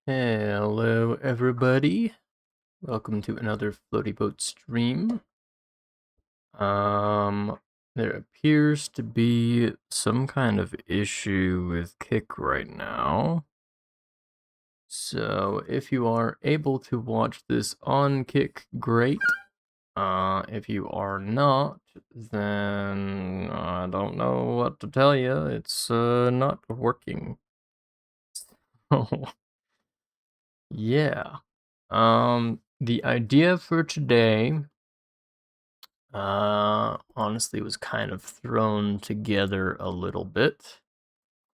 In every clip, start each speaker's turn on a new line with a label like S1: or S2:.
S1: Hello, everybody. Welcome to another Floaty Boat stream. There appears to be some kind of issue with Kick right now. So if you are able to watch this on Kick, great. If you are not, then I don't know what to tell you. It's not working. So yeah. The idea for today, honestly was kind of thrown together a little bit.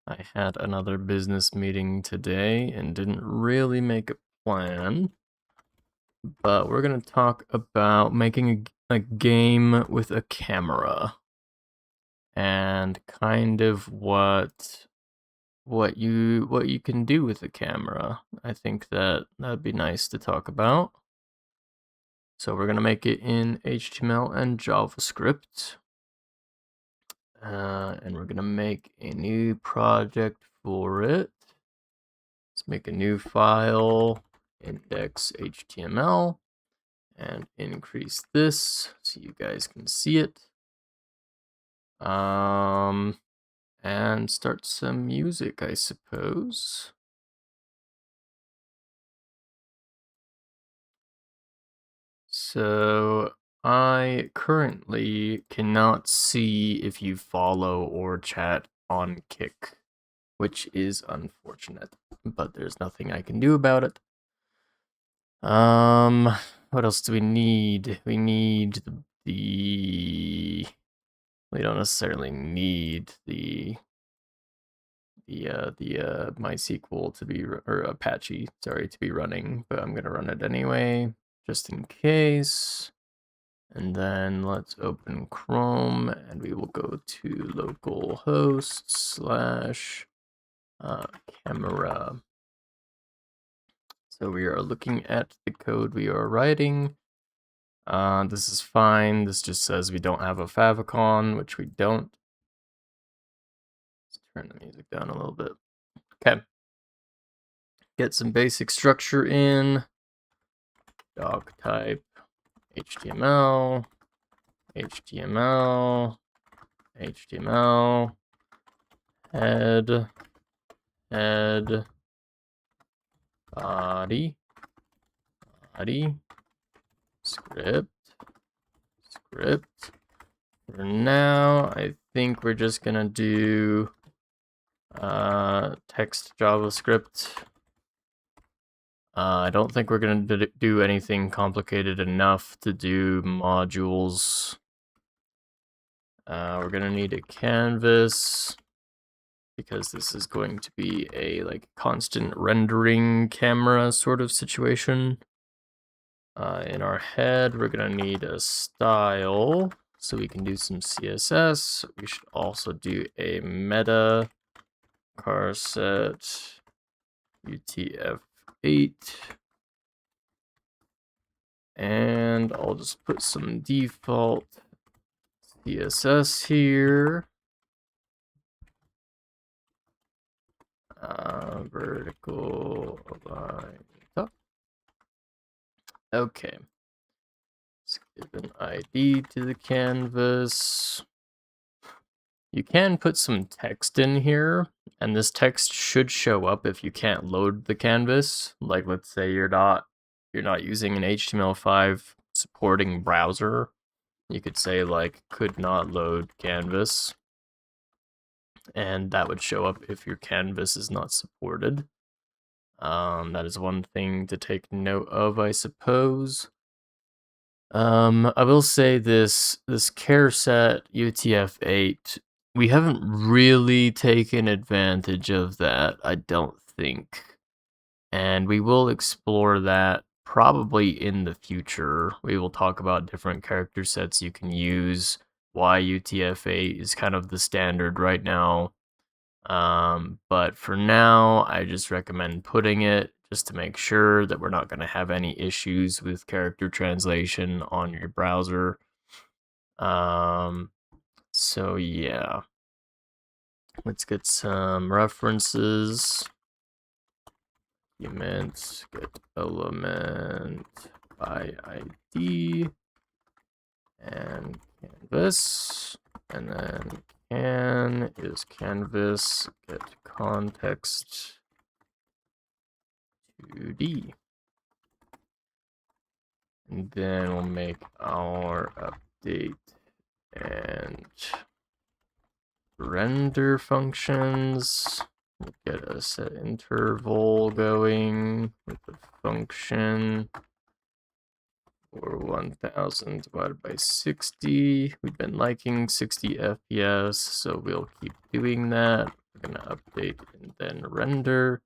S1: I had another business meeting today and didn't really make a plan. But we're gonna talk about making a game with a camera. And kind of what you can do with a camera. I think that'd be nice to talk about. So we're going to make it in HTML and JavaScript. And we're going to make a new project for it. Let's make a new file, index.html, and increase this so you guys can see it. And start some music, I suppose. So I currently cannot see if you follow or chat on Kick, which is unfortunate, but there's nothing I can do about it. What else do we need? We need we don't necessarily need the MySQL to be, or Apache, sorry, to be running, but I'm gonna run it anyway, just in case. And then let's open Chrome and we will go to localhost / camera. So we are looking at the code we are writing. This is fine. This just says we don't have a favicon, which we don't. Let's turn the music down a little bit. Okay. Get some basic structure in. Doc type HTML, HTML, HTML, head, body, script. For now, I think we're just gonna do text JavaScript. I don't think we're gonna do anything complicated enough to do modules. We're gonna need a canvas because this is going to be a constant rendering camera sort of situation. In our head, we're gonna need a style so we can do some CSS. We should also do a meta charset UTF-8. And I'll just put some default CSS here. Vertical align top. Okay. Let's give an ID to the canvas. You can put some text in here, and this text should show up if you can't load the canvas. Like, let's say you're not using an HTML5 supporting browser. You could say could not load canvas, and that would show up if your canvas is not supported. That is one thing to take note of, I suppose. I will say this charset UTF-8, we haven't really taken advantage of that, I don't think. And we will explore that probably in the future. We will talk about different character sets you can use, why UTF-8 is kind of the standard right now. But for now, I just recommend putting it just to make sure that we're not going to have any issues with character translation on your browser. So yeah. Let's get some references. document get element by ID and canvas, and then can is canvas get context 2D. And then we'll make our update and render functions. We'll get a set interval going with the function or 1000 divided by 60. We've been liking 60 FPS, so we'll keep doing that. We're gonna update and then render.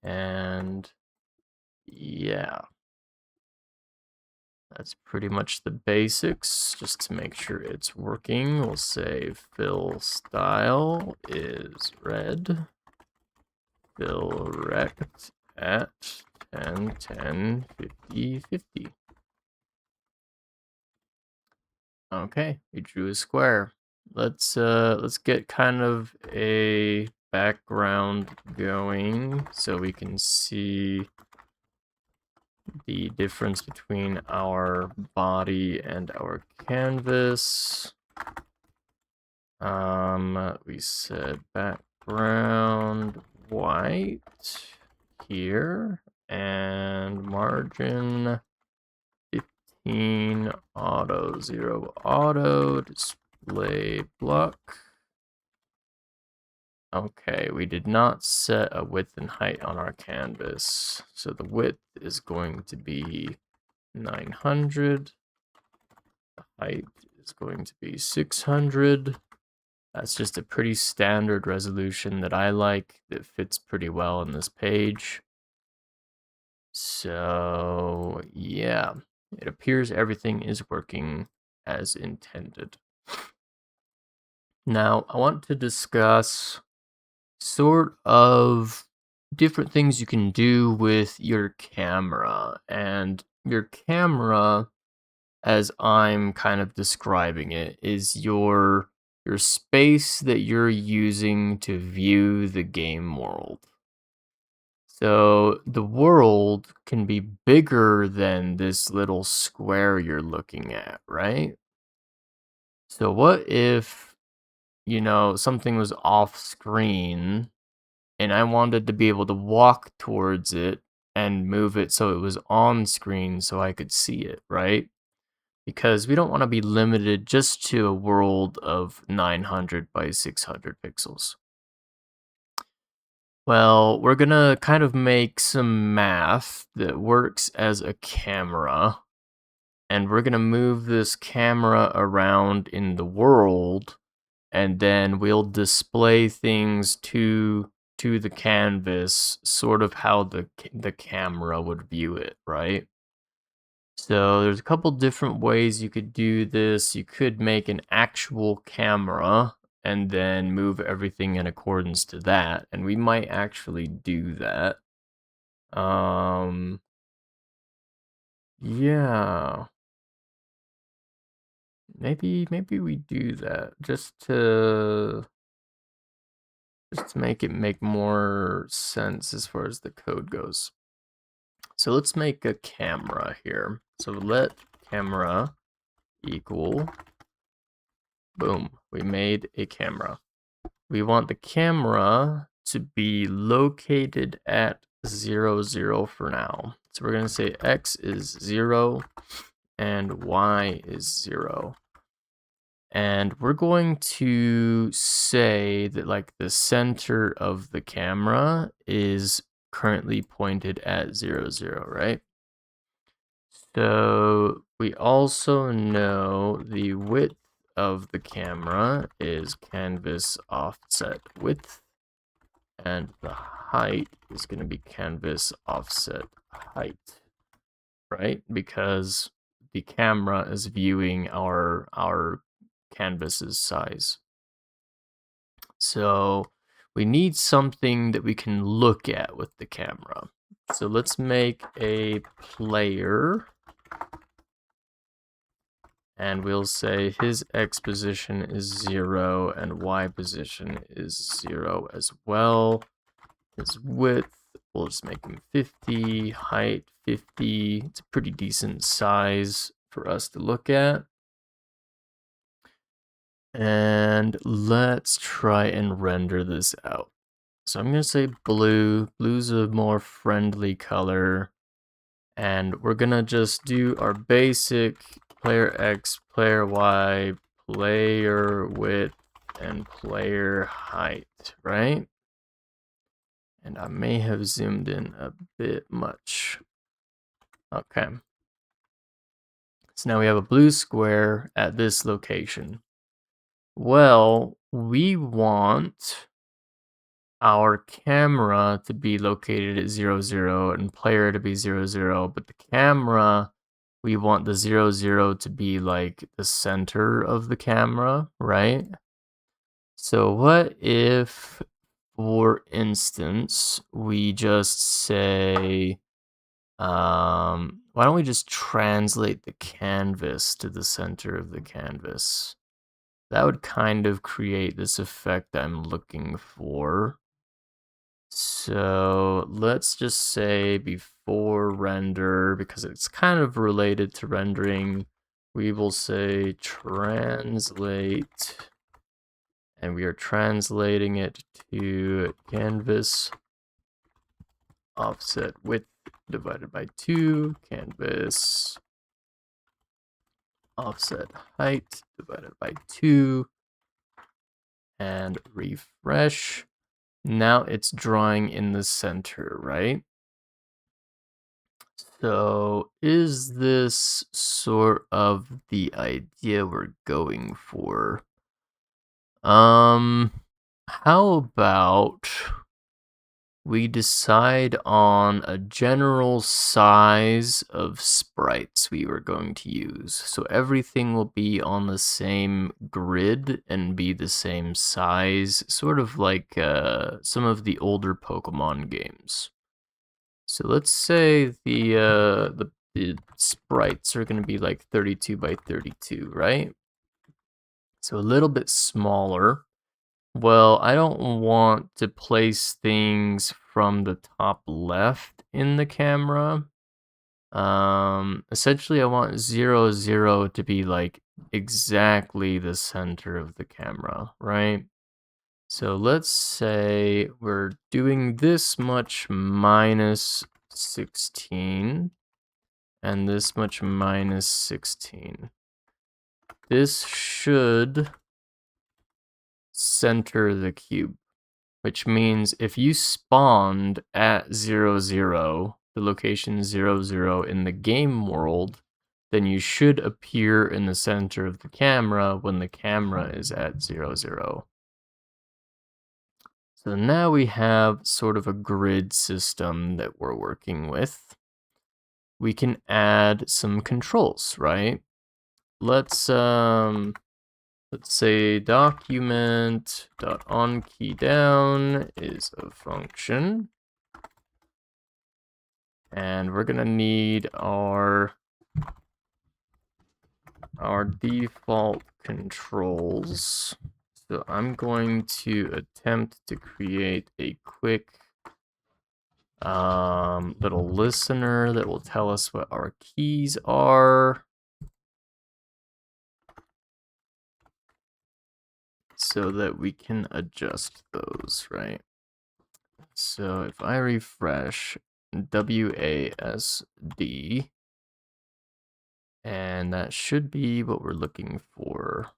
S1: And yeah, that's pretty much the basics. Just to make sure it's working, we'll say fill style is red, fill rect at 10, 10, 50, 50. Okay, we drew a square. Let's get kind of a background going so we can see the difference between our body and our canvas. We said background white here and margin 15 auto 0 auto display block. Okay, we did not set a width and height on our canvas. So the width is going to be 900. The height is going to be 600. That's just a pretty standard resolution that I like, that fits pretty well on this page. So yeah, it appears everything is working as intended. Now, I want to discuss sort of different things you can do with your camera. And your camera, as I'm kind of describing it, is your space that you're using to view the game world. So the world can be bigger than this little square you're looking at, right? So what if, something was off screen and I wanted to be able to walk towards it and move it so it was on screen so I could see it, right? Because we don't want to be limited just to a world of 900 by 600 pixels. Well, we're gonna kind of make some math that works as a camera, and we're gonna move this camera around in the world, and then we'll display things to the canvas, sort of how the camera would view it, right? So there's a couple different ways you could do this. You could make an actual camera and then move everything in accordance to that, and we might actually do that. Yeah. Maybe we do that just to make it make more sense as far as the code goes. So let's make a camera here. So let camera equal, boom, we made a camera. We want the camera to be located at 0, 0 for now. So we're going to say X is 0 and Y is 0. And we're going to say that like the center of the camera is currently pointed at 0, 0, right? So we also know the width of the camera is canvas offset width, and the height is going to be canvas offset height, right? Because the camera is viewing our canvas's size. So we need something that we can look at with the camera. So let's make a player, and we'll say his X position is 0 and Y position is 0 as well. His width we'll just make him 50, height 50. It's a pretty decent size for us to look at. And let's try and render this out. So I'm going to say blue. Blue's a more friendly color. And we're going to just do our basic player X, player Y, player width, and player height, right? And I may have zoomed in a bit much. Okay. So now we have a blue square at this location. Well, we want our camera to be located at 0, 0 and player to be 0, 0, but the camera, we want the 0, 0 to be like the center of the camera, right? So what if, for instance, we just say, why don't we just translate the canvas to the center of the canvas? That would kind of create this effect I'm looking for. So let's just say before render, because it's kind of related to rendering, we will say translate, and we are translating it to canvas offset width divided by 2, canvas offset height divided by 2, and refresh. Now it's drawing in the center, right? So is this sort of the idea we're going for? How about we decide on a general size of sprites we were going to use. So everything will be on the same grid and be the same size, sort of like some of the older Pokemon games. So let's say the sprites are going to be like 32 by 32, right? So a little bit smaller. Well, I don't want to place things from the top left in the camera. Essentially I want 0, 0 to be like exactly the center of the camera, right? So let's say we're doing this much minus 16 and this much minus 16. This should center the cube, which means if you spawned at 0, 0, the location 0, 0 in the game world, then you should appear in the center of the camera when the camera is at 0, 0. So now we have sort of a grid system that we're working with. We can add some controls, right? Let's say document.onKeyDown is a function. And we're gonna need our default controls. So I'm going to attempt to create a quick little listener that will tell us what our keys are. So that we can adjust those, right? So if I refresh WASD, and that should be what we're looking for.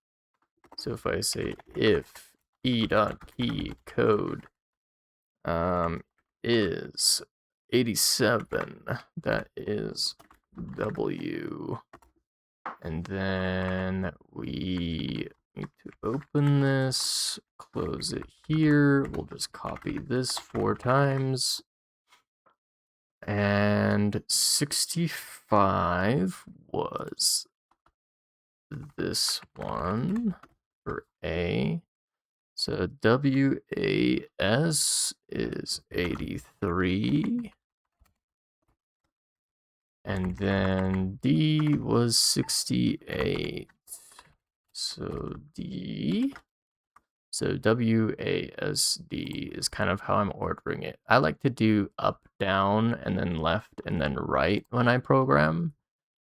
S1: So if I say if e.key code is 87, that is W, and then we need to open this, close it here. We'll just copy this 4 times. And 65 was this one for A. So WAS is 83. And then D was 68. So D So WASD is kind of how I'm ordering it. I like to do up, down, and then left, and then right when I program,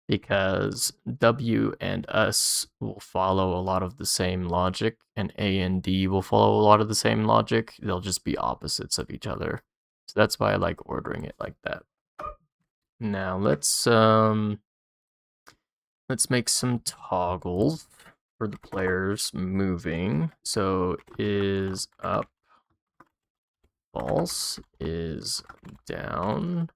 S1: because W and S will follow a lot of the same logic, and A and D will follow a lot of the same logic. They'll just be opposites of each other. So that's why I like ordering it like that. Now let's make some toggles for the players moving. So is up false, is down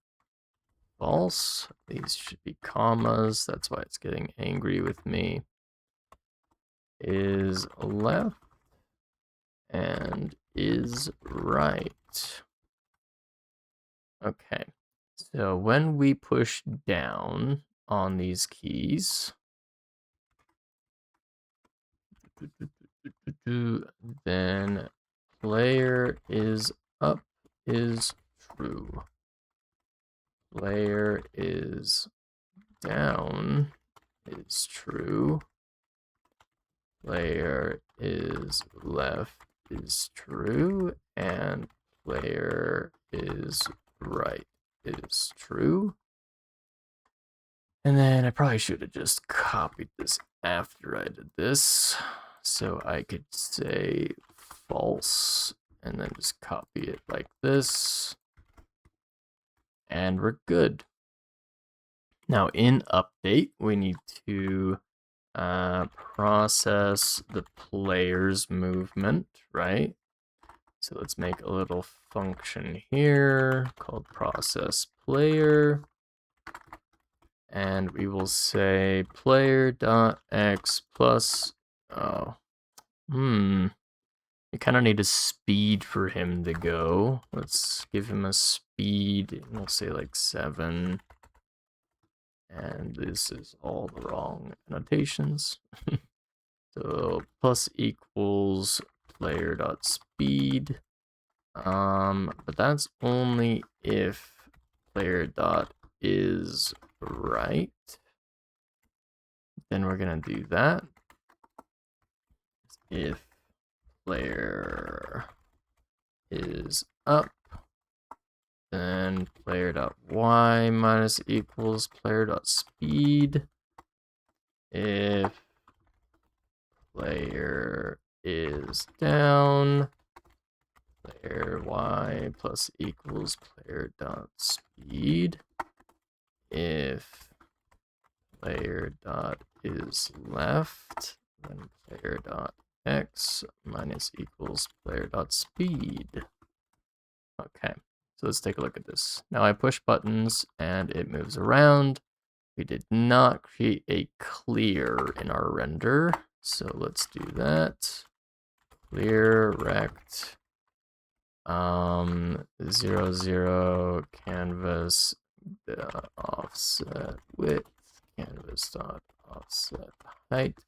S1: false. These should be commas. That's why it's getting angry with me. Is left and is right. Okay. So when we push down on these keys, then player is up is true. Player is down is true. Player is left is true. And player is right is true. And then I probably should have just copied this after I did this. So I could say false and then just copy it like this. And we're good. Now in update, we need to process the player's movement, right? So let's make a little function here called process player. And we will say player.x plus, you kind of need a speed for him to go. Let's give him a speed, and we'll say like 7. And this is all the wrong annotations. So plus equals player.speed. But that's only if player.is right. Then we're gonna do that. If player is up, then player.y minus equals player.speed. If player is down, player y plus equals player.speed. If player.is left, then player.x minus equals player.speed. Okay, so let's take a look at this. Now I push buttons and it moves around. We did not create a clear in our render, so let's do that. Clear rect 0, 0 canvas offset width canvas dot offset height,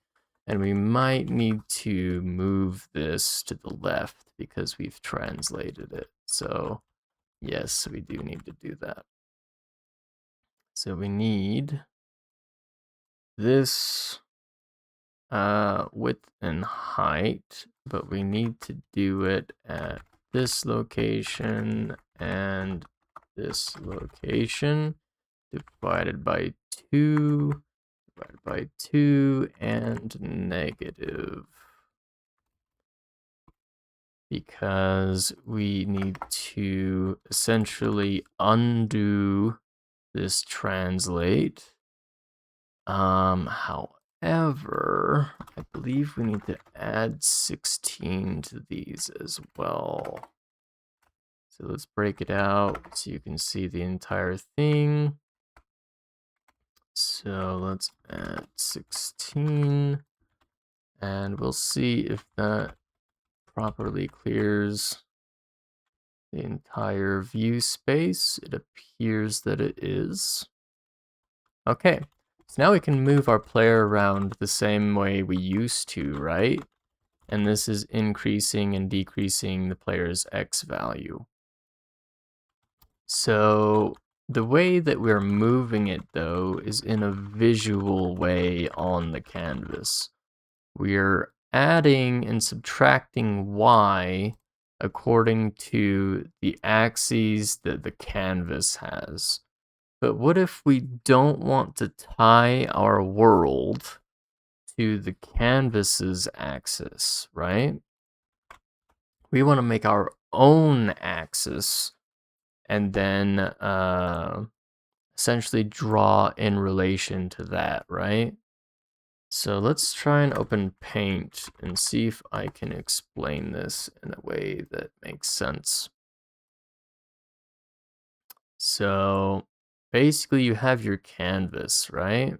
S1: and we might need to move this to the left because we've translated it. So yes, we do need to do that. So we need this width and height, but we need to do it at this location and this location, divided by 2, divided by 2, and negative. Because we need to essentially undo this translate. However, I believe we need to add 16 to these as well. So let's break it out so you can see the entire thing. So let's add 16, and we'll see if that properly clears the entire view space. It appears that it is. Okay, so now we can move our player around the same way we used to, right? And this is increasing and decreasing the player's X value. So the way that we're moving it, though, is in a visual way on the canvas. We're adding and subtracting y according to the axes that the canvas has. But what if we don't want to tie our world to the canvas's axis, right? We want to make our own axis and then essentially draw in relation to that, right? So let's try and open Paint and see if I can explain this in a way that makes sense. So basically you have your canvas, right?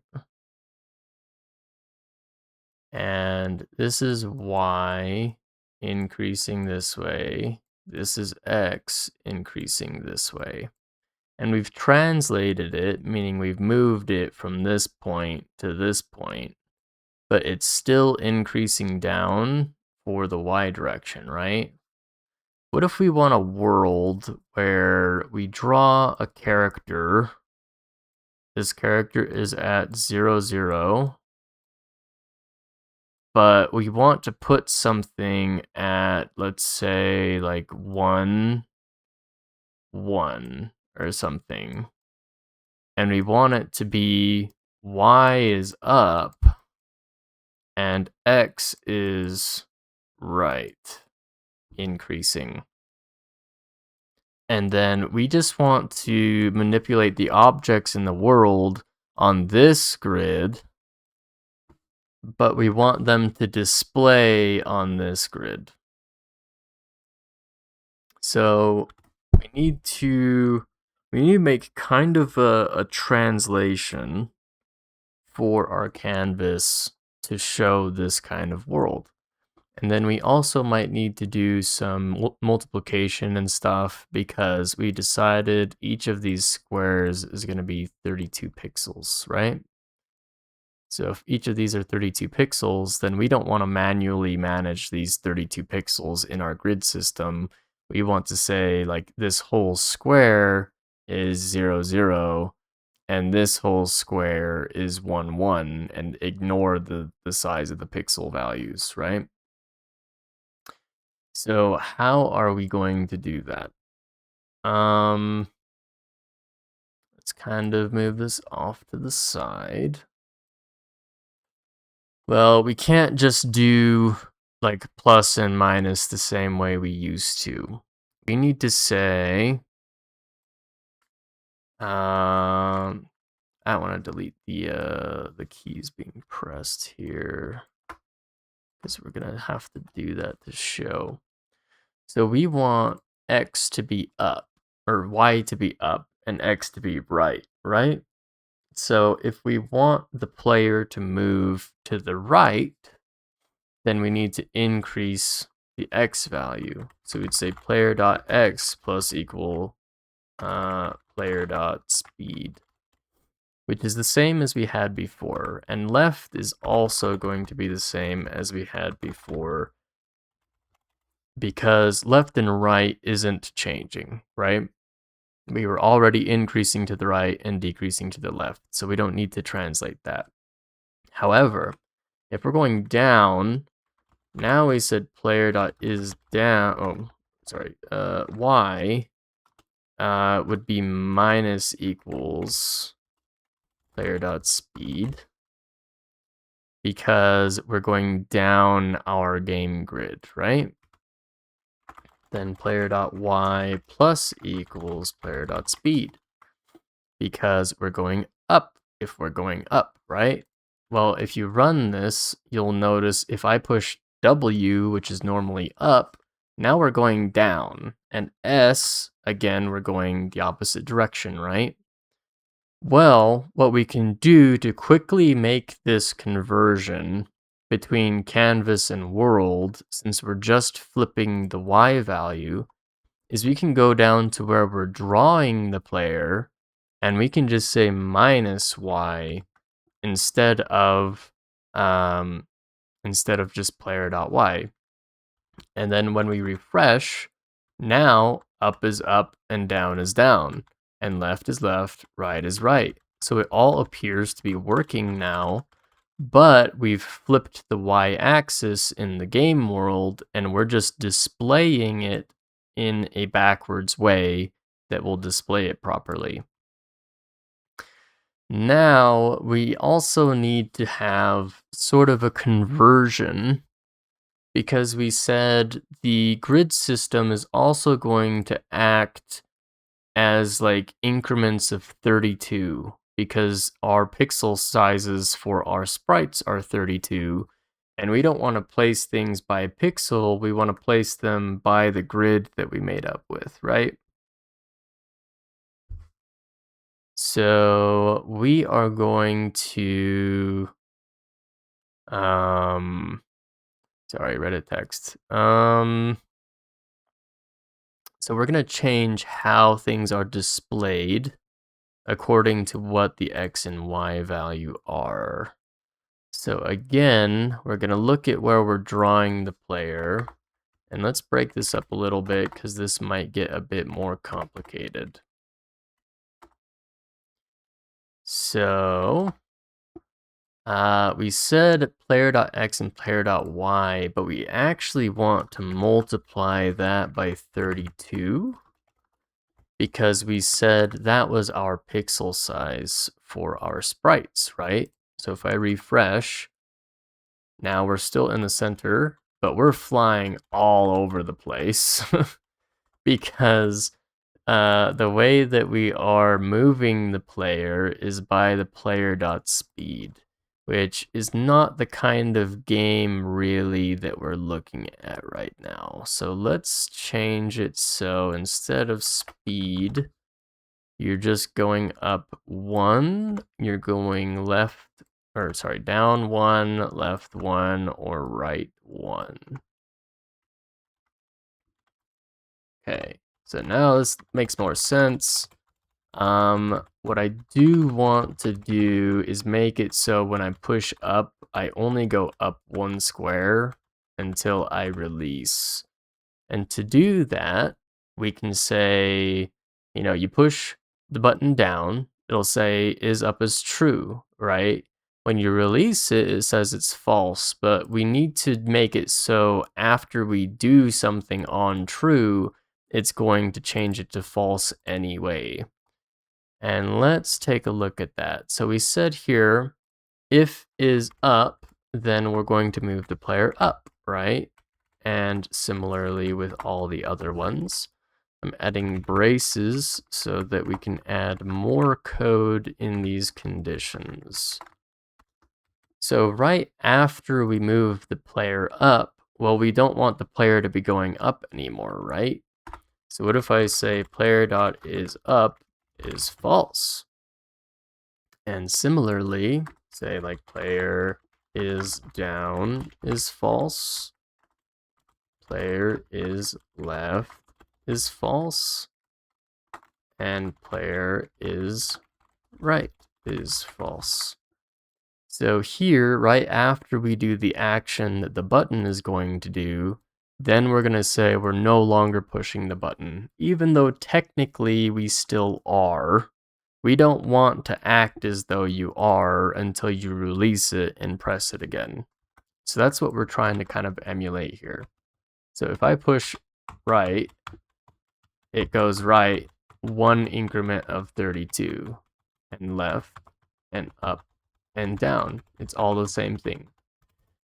S1: And this is y increasing this way. This is x increasing this way. And we've translated it, meaning we've moved it from this point to this point, but it's still increasing down for the y direction, right? What if we want a world where we draw a character? This character is at 0, 0. But we want to put something at, let's say, like 1, 1 or something. And we want it to be y is up and x is right, increasing. And then we just want to manipulate the objects in the world on this grid, but we want them to display on this grid. So we need to make kind of a translation for our canvas to show this kind of world. And then we also might need to do some multiplication and stuff because we decided each of these squares is going to be 32 pixels, right? So if each of these are 32 pixels, then we don't want to manually manage these 32 pixels in our grid system. We want to say like this whole square is 0, 0, and this whole square is 1, 1, and ignore the size of the pixel values, right? So how are we going to do that? Let's kind of move this off to the side. Well, we can't just do like plus and minus the same way we used to. We need to say, I want to delete the keys being pressed here because we're gonna have to do that to show. So we want x to be up, or y to be up, and x to be right, right? So if we want the player to move to the right, then we need to increase the x value. So we'd say player.x plus equal player.speed, which is the same as we had before. And left is also going to be the same as we had before because left and right isn't changing, right? We were already increasing to the right and decreasing to the left, so we don't need to translate that. However, if we're going down, now we said player.is down, y would be minus equals player.speed because we're going down our game grid, right? Then player.y plus equals player.speed because we're going up if we're going up, right? Well, if you run this, you'll notice if I push W, which is normally up, now we're going down. And S, again, we're going the opposite direction, right? Well, what we can do to quickly make this conversion between canvas and world, since we're just flipping the Y value, is we can go down to where we're drawing the player and we can just say minus Y instead of just player.y. And then when we refresh, now up is up and down is down, and left is left, right is right. So it all appears to be working now but we've flipped the y-axis in the game world, and we're just displaying it in a backwards way that will display it properly. Now, we also need to have sort of a conversion, because we said the grid system is also going to act as like increments of 32, because our pixel sizes for our sprites are 32, and we don't want to place things by pixel, we want to place them by the grid that we made up with, right? So we are going to sorry, Reddit text. So we're going to change how things are displayed according to what the X and Y value are. So again, we're going to look at where we're drawing the player. And let's break this up a little bit because this might get a bit more complicated. So we said player.x and player.y, but we actually want to multiply that by 32 because we said that was our pixel size for our sprites, right? So if I refresh, now we're still in the center, but we're flying all over the place because the way that we are moving the player is by the player.speed, which is not the kind of game really that we're looking at right now. So let's change it so instead of speed, you're just going up 1, you're going down 1, left 1, or right 1. Okay, so now this makes more sense. What I do want to do is make it so when I push up, I only go up 1 square until I release. And to do that, we can say, you push the button down, it'll say is up as true, right? When you release it, it says it's false, but we need to make it so after we do something on true, it's going to change it to false anyway. And let's take a look at that. So we said here, if is up, then we're going to move the player up, right? And similarly with all the other ones. I'm adding braces so that we can add more code in these conditions. So right after we move the player up, well, we don't want the player to be going up anymore, right? So what if I say player.isUp is false? And similarly, say like player is down is false. Player is left is false. And player is right is false. So here, right after we do the action that the button is going to do, then we're going to say we're no longer pushing the button, even though technically we still are. We don't want to act as though you are until you release it and press it again. So that's what we're trying to kind of emulate here. So if I push right, it goes right 1 increment of 32, and left, and up, and down. It's all the same thing.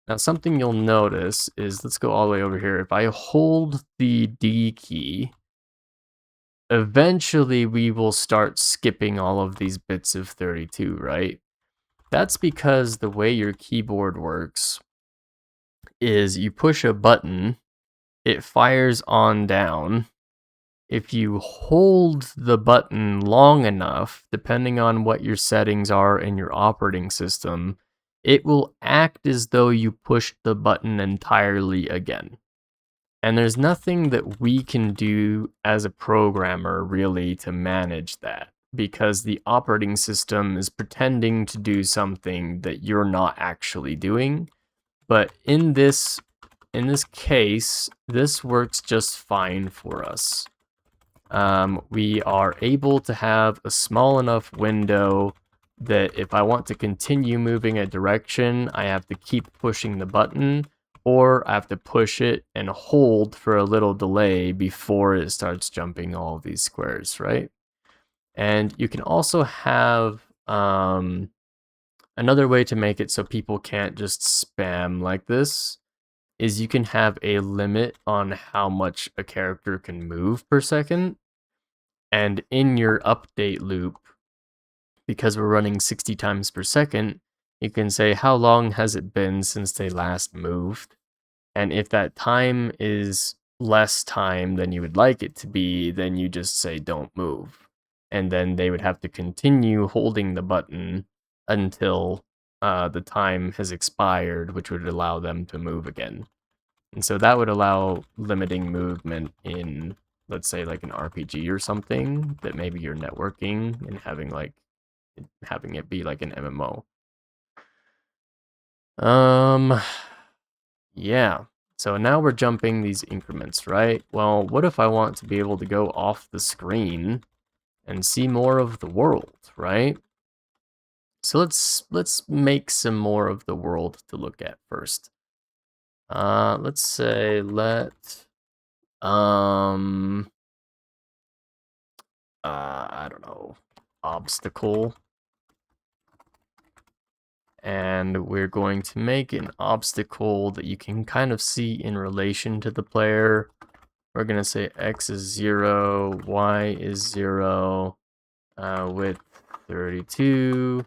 S1: Now something you'll notice is, let's go all the way over here. If I hold the D key, eventually we will start skipping all of these bits of 32, right? That's because the way your keyboard works is you push a button, it fires on down. If you hold the button long enough, depending on what your settings are in your operating system, it will act as though you pushed the button entirely again. And there's nothing that we can do as a programmer really to manage that, because the operating system is pretending to do something that you're not actually doing. But in this case, this works just fine for us. We are able to have a small enough window that if I want to continue moving a direction, I have to keep pushing the button, or I have to push it and hold for a little delay before it starts jumping all of these squares, right? And you can also have another way to make it so people can't just spam like this is you can have a limit on how much a character can move per second. And in your update loop, because we're running 60 times per second, you can say how long has it been since they last moved. And if that time is less time than you would like it to be, then you just say don't move. And then they would have to continue holding the button until the time has expired, which would allow them to move again. And so that would allow limiting movement in, let's say, like an RPG or something that maybe you're networking and having it be like an MMO. Yeah. So now we're jumping these increments, right? Well, what if I want to be able to go off the screen and see more of the world, right? So let's make some more of the world to look at first. Let's say I don't know, obstacle. And we're going to make an obstacle that you can kind of see in relation to the player. We're going to say x is 0, y is 0, width 32,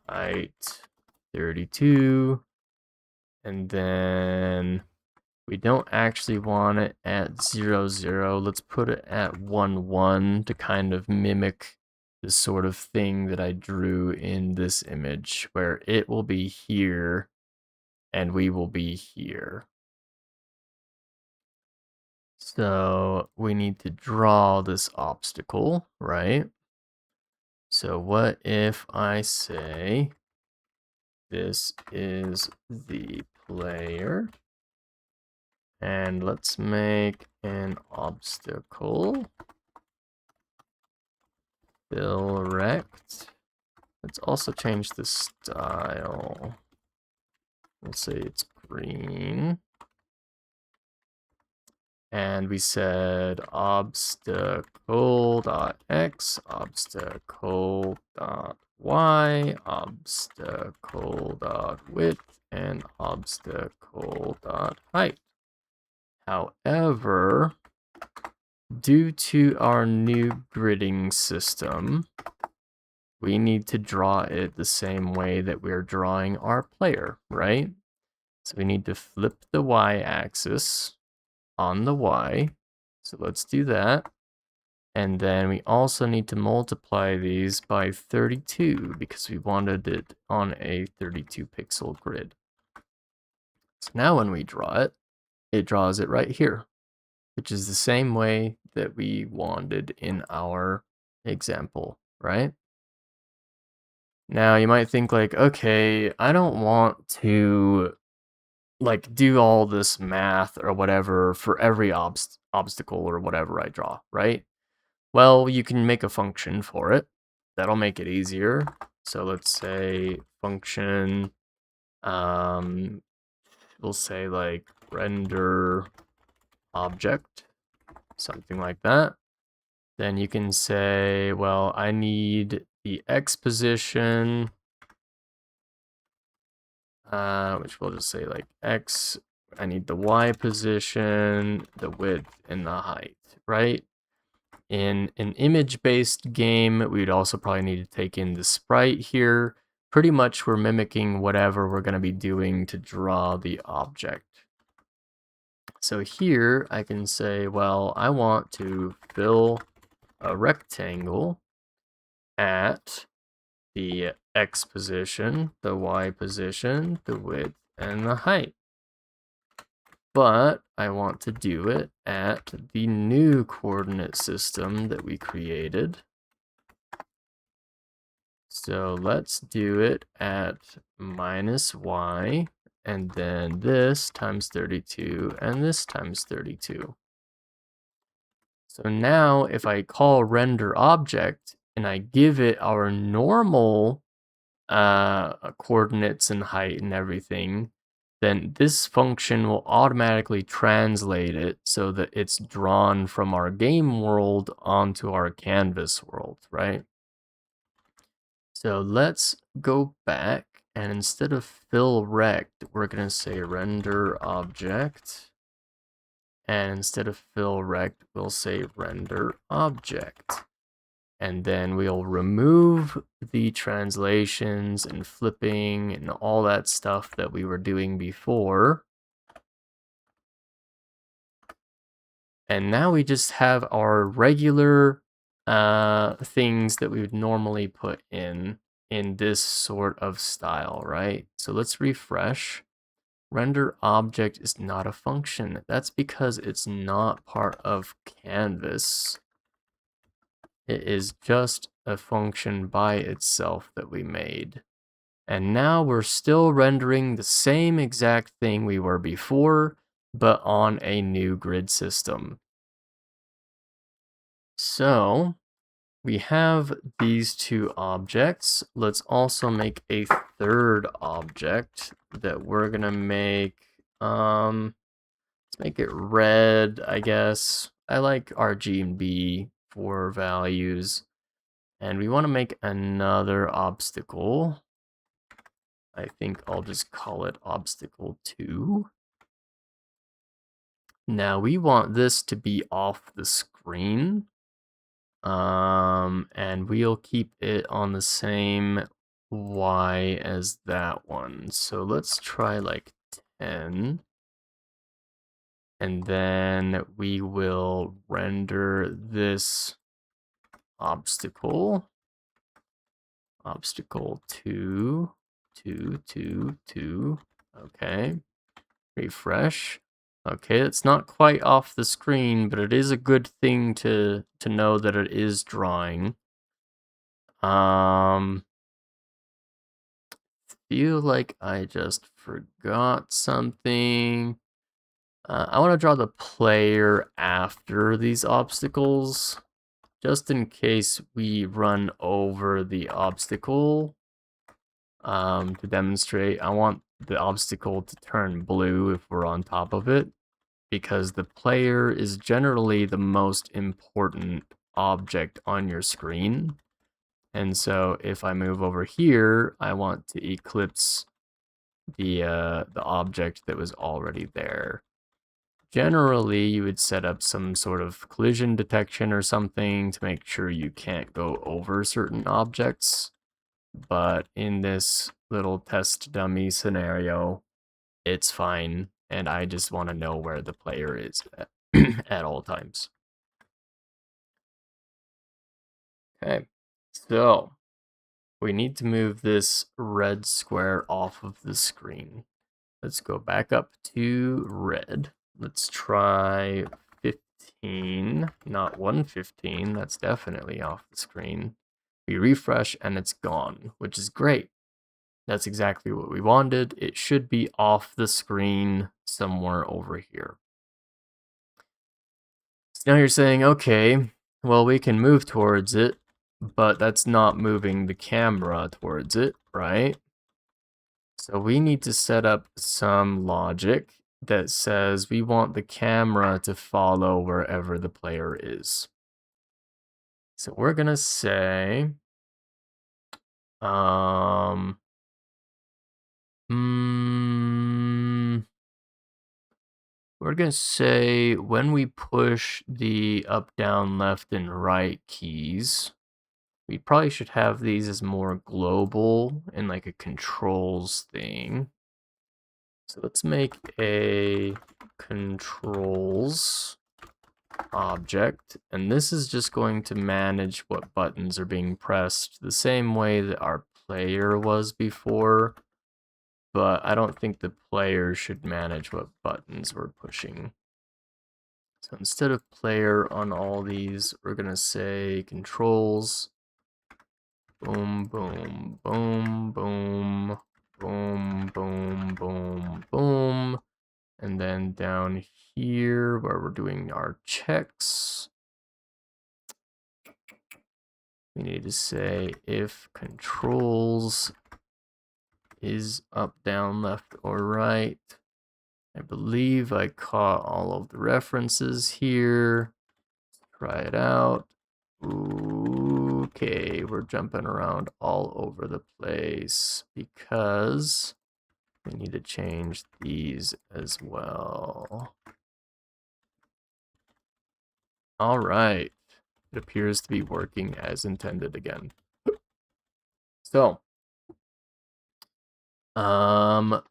S1: height 32, and then we don't actually want it at 0, 0. Let's put it at 1, 1 to kind of mimic the sort of thing that I drew in this image, where it will be here and we will be here. So we need to draw this obstacle, right? So what if I say this is the player, and let's make an obstacle fill rect. Let's also change the style. We'll say it's green. And we said obstacle.x, obstacle.y, obstacle.width, and obstacle.height. However, due to our new gridding system, we need to draw it the same way that we're drawing our player, right? So we need to flip the y-axis on the y. So let's do that. And then we also need to multiply these by 32 because we wanted it on a 32 pixel grid. So now when we draw it, it draws it right here, which is the same way that we wanted in our example, right? Now you might think like, okay, I don't want to like do all this math or whatever for every obstacle or whatever I draw, right? Well, you can make a function for it. That'll make it easier. So let's say function, we'll say like render object, something like that. Then you can say, well, I need the x position, which we'll just say like x. I need the y position, the width, and the height, right? In an image-based game, we'd also probably need to take in the sprite here. Pretty much we're mimicking whatever we're going to be doing to draw the object. So here I can say, well, I want to fill a rectangle at the x position, the y position, the width, and the height. But I want to do it at the new coordinate system that we created. So let's do it at -y, and then this times 32, and this times 32. So now if I call render object, and I give it our normal coordinates and height and everything, then this function will automatically translate it so that it's drawn from our game world onto our canvas world, right? So let's go back, and instead of fill rect, we're going to say render object. And instead of fill rect, we'll say render object. And then we'll remove the translations and flipping and all that stuff that we were doing before. And now we just have our regular things that we would normally put in this sort of style, right? So let's refresh. Render object is not a function. That's because it's not part of Canvas. It is just a function by itself that we made. And now we're still rendering the same exact thing we were before, but on a new grid system. So we have these two objects. Let's also make a third object that we're gonna make, let's make it red, I guess. I like RGB for values. And we want to make another obstacle. I think I'll just call it obstacle 2. Now we want this to be off the screen. And we'll keep it on the same Y as that one. So let's try like 10. And then we will render this obstacle 2, 2, 2, 2. Okay. Refresh. Okay, it's not quite off the screen, but it is a good thing to know that it is drawing. Feel like I just forgot something. I want to draw the player after these obstacles, just in case we run over the obstacle. To demonstrate, I want the obstacle to turn blue if we're on top of it, because the player is generally the most important object on your screen. And so if I move over here, I want to eclipse the object that was already there. Generally, you would set up some sort of collision detection or something to make sure you can't go over certain objects. But in this little test dummy scenario, it's fine, and I just want to know where the player is at all times. Okay, so we need to move this red square off of the screen. Let's go back up to red. Let's try 15, not 115. That's definitely off the screen. We refresh and it's gone, which is great. That's exactly what we wanted. It should be off the screen somewhere over here. So now you're saying, okay, well, we can move towards it, but that's not moving the camera towards it, right? So we need to set up some logic that says we want the camera to follow wherever the player is. So we're gonna say, we're going to say when we push the up, down, left, and right keys, we probably should have these as more global and like a controls thing. So let's make a controls object, and this is just going to manage what buttons are being pressed the same way that our player was before. But I don't think the player should manage what buttons we're pushing. So instead of player on all these, we're going to say controls, boom, boom, boom, boom, boom, boom, boom, boom. And then down here where we're doing our checks, we need to say if controls is up, down, left, or right. I believe I caught all of the references here. Try it out. Okay, we're jumping around all over the place because we need to change these as well. All right, it appears to be working as intended again. So,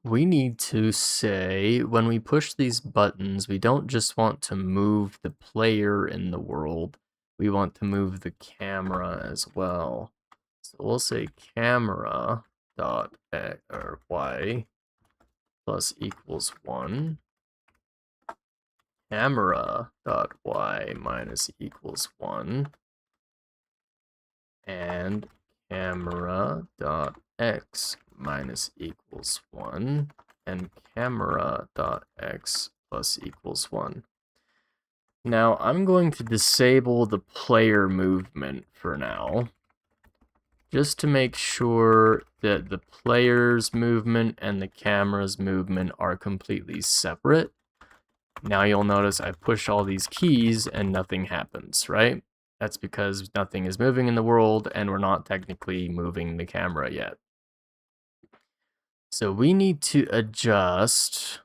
S1: we need to say when we push these buttons, we don't just want to move the player in the world, we want to move the camera as well. So we'll say camera dot x or y plus equals 1, camera dot y minus equals 1, and camera dot x minus equals 1, and camera dot x plus equals 1. Now I'm going to disable the player movement for now, just to make sure that the player's movement and the camera's movement are completely separate. Now you'll notice I push all these keys and nothing happens, right? That's because nothing is moving in the world and we're not technically moving the camera yet. So we need to adjust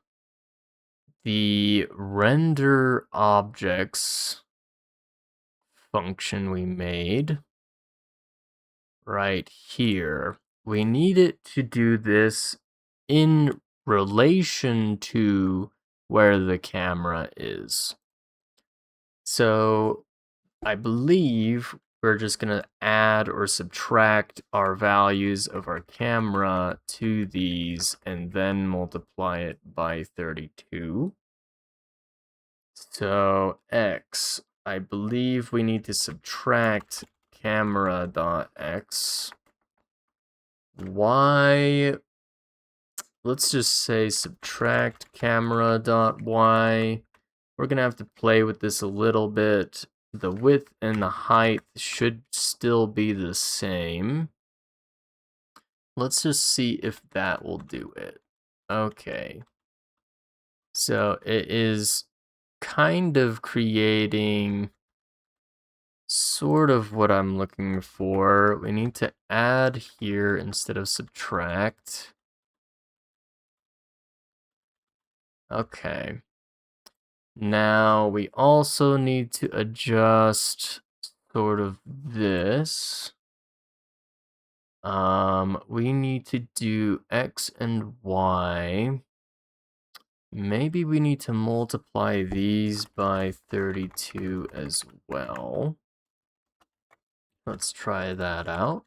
S1: the render objects function we made right here. We need it to do this in relation to where the camera is. So I believe we're just going to add or subtract our values of our camera to these and then multiply it by 32. So x, I believe we need to subtract camera.x. Y, let's just say subtract camera.y. We're going to have to play with this a little bit. The width and the height should still be the same. Let's just see if that will do it. Okay. So it is kind of creating sort of what I'm looking for. We need to add here instead of subtract. Okay. Now we also need to adjust sort of this. We need to do x and y. Maybe we need to multiply these by 32 as well. Let's try that out.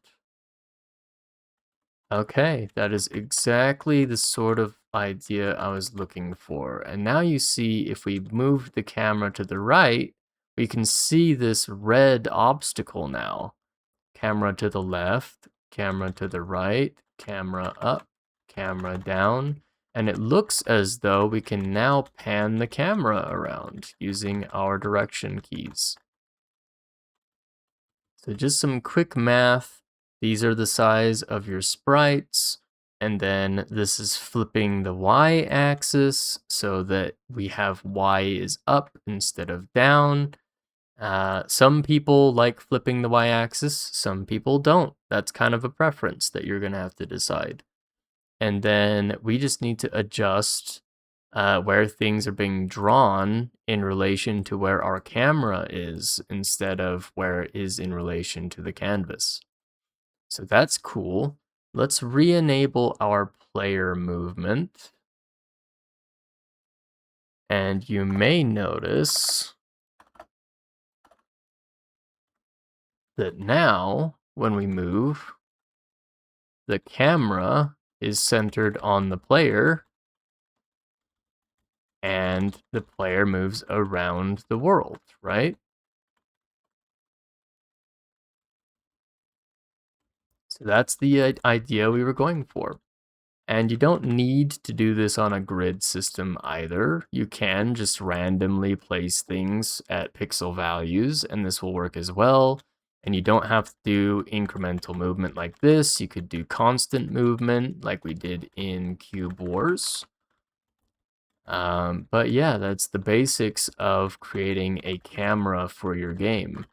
S1: Okay, that is exactly the sort of idea I was looking for. And now you see if we move the camera to the right, we can see this red obstacle now. Camera to the left, camera to the right, camera up, camera down. And it looks as though we can now pan the camera around using our direction keys. So just some quick math. These are the size of your sprites. And then this is flipping the y-axis so that we have y is up instead of down. Some people like flipping the y-axis, some people don't. That's kind of a preference that you're going to have to decide. And then we just need to adjust where things are being drawn in relation to where our camera is instead of where it is in relation to the canvas. So that's cool. Let's re-enable our player movement. And you may notice that now when we move, the camera is centered on the player and the player moves around the world, right? So that's the idea we were going for. And you don't need to do this on a grid system either. You can just randomly place things at pixel values, and this will work as well. And you don't have to do incremental movement like this. You could do constant movement like we did in Cube Wars. But yeah, that's the basics of creating a camera for your game.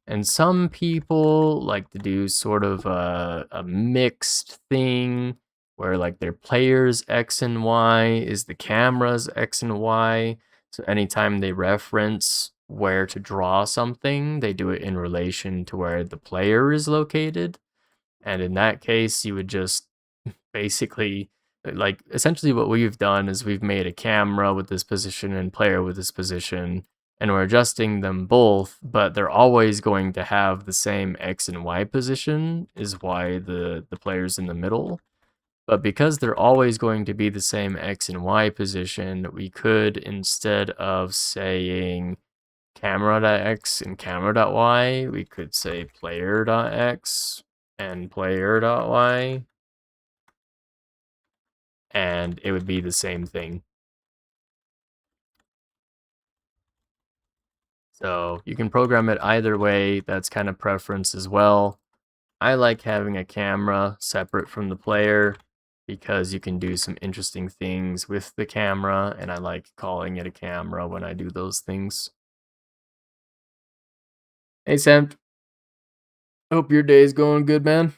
S1: And some people like to do sort of a mixed thing where like their players X and Y is the camera's X and Y. So anytime they reference where to draw something, they do it in relation to where the player is located. And in that case, you would just basically like essentially what we've done is we've made a camera with this position and player with this position, and we're adjusting them both, but they're always going to have the same X and Y position, is why the player's in the middle. But because they're always going to be the same X and Y position, we could, instead of saying camera.x and camera.y, we could say player.x and player.y, and it would be the same thing. So you can program it either way. That's kind of preference as well. I like having a camera separate from the player because you can do some interesting things with the camera, and I like calling it a camera when I do those things. Hey Sam, hope your day's going good, man.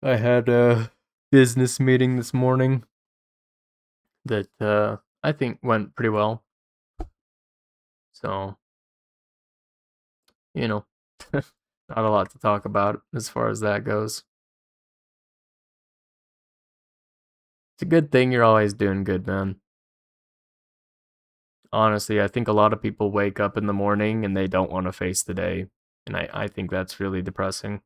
S1: I had a business meeting this morning that I think went pretty well. So, you know, not a lot to talk about as far as that goes. It's a good thing you're always doing good, man. Honestly, I think a lot of people wake up in the morning and they don't want to face the day. And I think that's really depressing.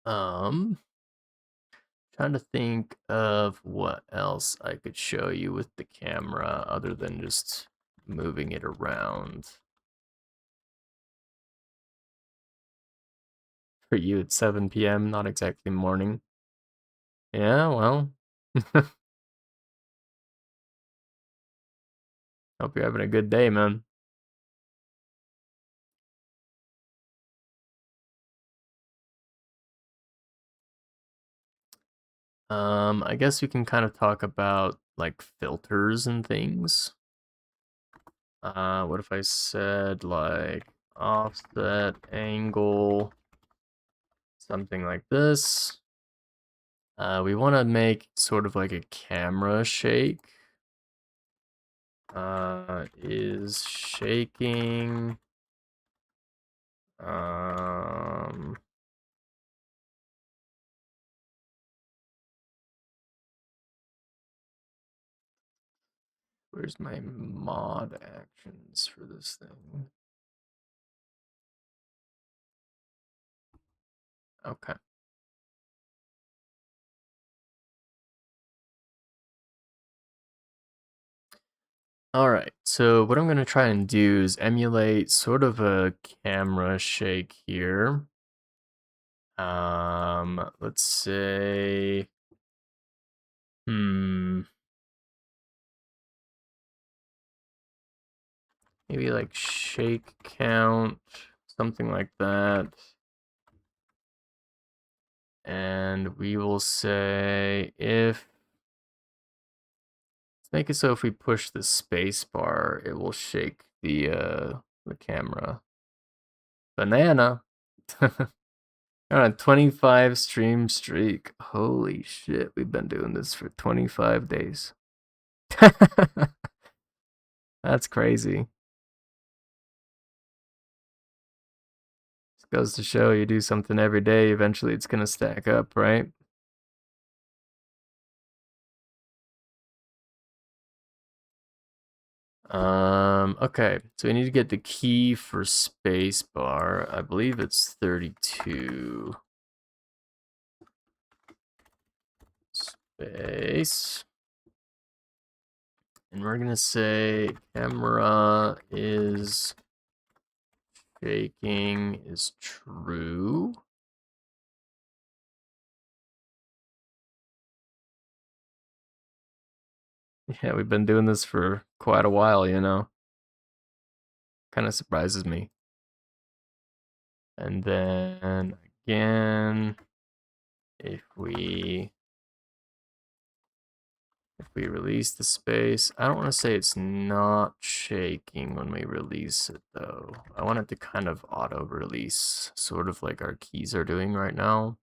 S1: Um, Trying to think of what else I could show you with the camera other than just moving it around. For you, it's 7 p.m., not exactly morning. Yeah, well, hope you're having a good day, man. I guess we can kind of talk about like filters and things. What if I said like offset angle, something like this? We want to make sort of like a camera shake. Is shaking. Where's my mod actions for this thing? Okay. All right, so what I'm going to try and do is emulate sort of a camera shake here. Let's say, maybe like shake count, something like that. And we will say if, let's make it so if we push the space bar, it will shake the camera. Banana. On a 25 stream streak. Holy shit, we've been doing this for 25 days. That's crazy. This goes to show you do something every day, eventually it's gonna stack up, right? Okay, so we need to get the key for spacebar. I believe it's 32. Space. And we're gonna say camera is shaking is true. Yeah, we've been doing this for quite a while, you know. Kind of surprises me. And then again, if we release the space, I don't want to say it's not shaking when we release it though. I want it to kind of auto release, sort of like our keys are doing right now.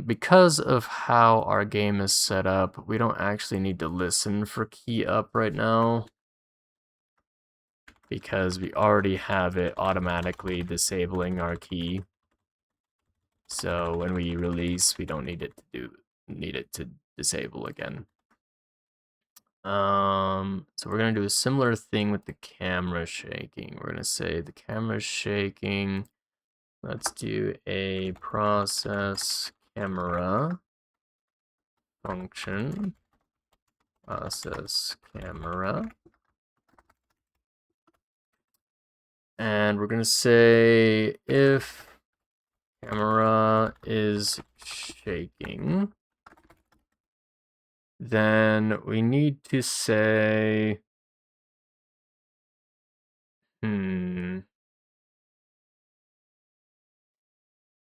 S1: Because of how our game is set up, we don't actually need to listen for key up right now, because we already have it automatically disabling our key. So when we release, we don't need it to disable again. So we're gonna do a similar thing with the camera shaking. We're gonna say the camera's shaking. Let's do a process camera function. Process camera. And we're gonna say if camera is shaking, then we need to say,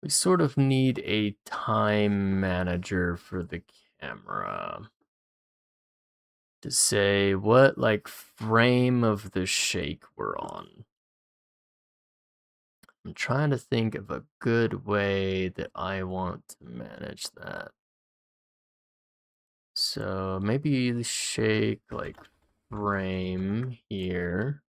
S1: we sort of need a time manager for the camera to say what like frame of the shake we're on. I'm trying to think of a good way that I want to manage that. So maybe the shake like frame here.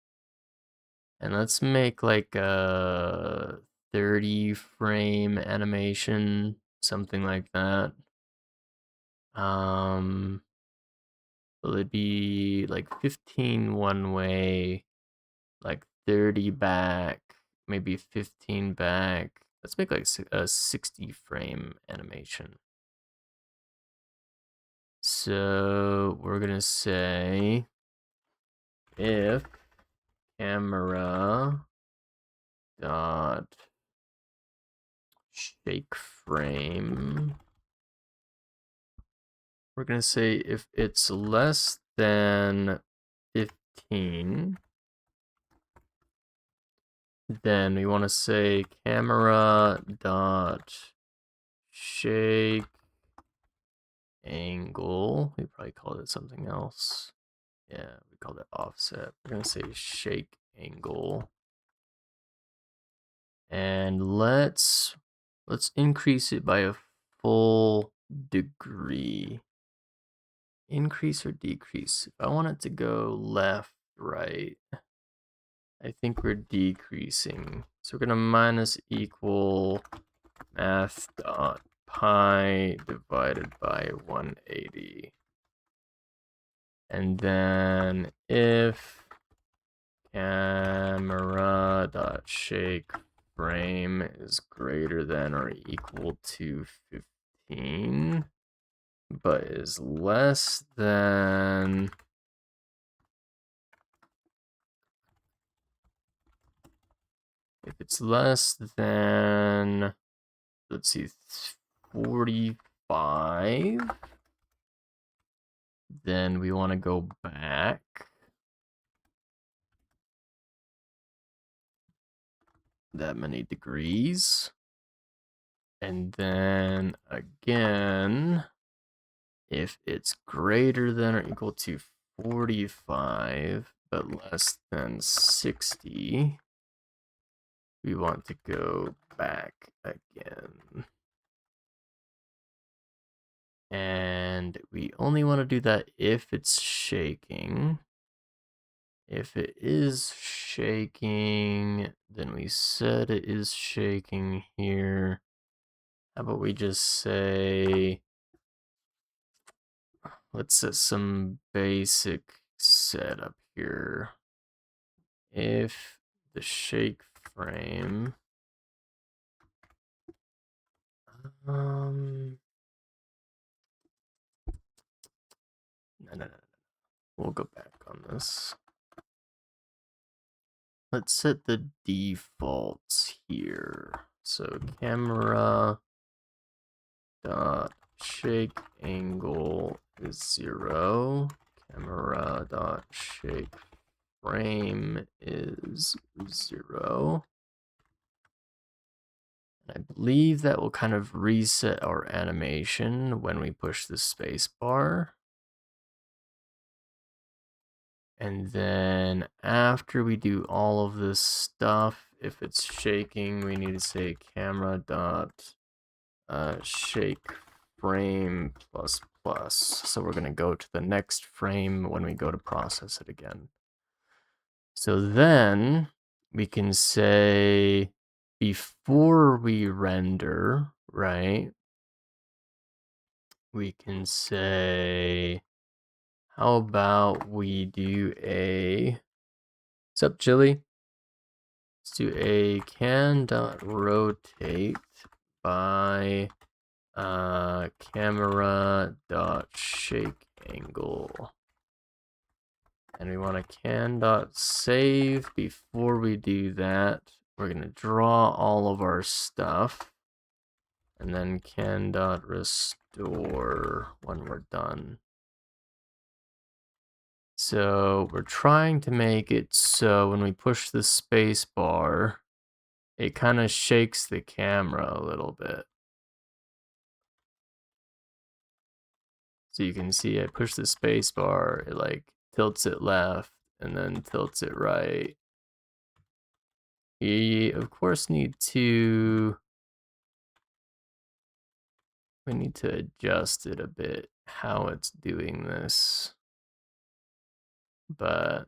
S1: And let's make like a 30 frame animation, something like that. Will it be like 15 one way, like 30 back, maybe 15 back? Let's make like a 60 frame animation. So we're gonna say if camera dot shake frame, we're gonna say if it's less than 15, then we want to say camera dot shake angle. We probably called it something else. Yeah, we called it offset. We're gonna say shake angle, and let's increase it by a full degree. Increase or decrease? If I want it to go left, right, I think we're decreasing. So we're gonna minus equal math dot pi divided by 180. And then if camera dot shake frame is greater than or equal to 15, but is less than, if it's less than, let's see, 45, then we want to go back that many degrees. And then again, if it's greater than or equal to 45, but less than 60, we want to go back again. And we only want to do that if it's shaking. If it is shaking, then we said it is shaking here. How about we just say, let's set some basic setup here. If the shake frame, no, we'll go back on this. let's set the defaults here. So camera dot shake angle is 0. Camera dot shake frame is 0. I believe that will kind of reset our animation when we push the space bar. And then after we do all of this stuff, if it's shaking, we need to say camera dot shake frame plus plus. So we're going to go to the next frame when we go to process it again. So then we can say before we render, right? We can say, how about we do a, what's up, Chili? Let's do a can.rotate by camera.shake angle. And we want a can.save. Before we do that, we're going to draw all of our stuff. And then can.restore when we're done. So we're trying to make it so when we push the space bar, it kind of shakes the camera a little bit. So you can see I push the space bar, it like tilts it left and then tilts it right. We of course need to adjust it a bit, how it's doing this. But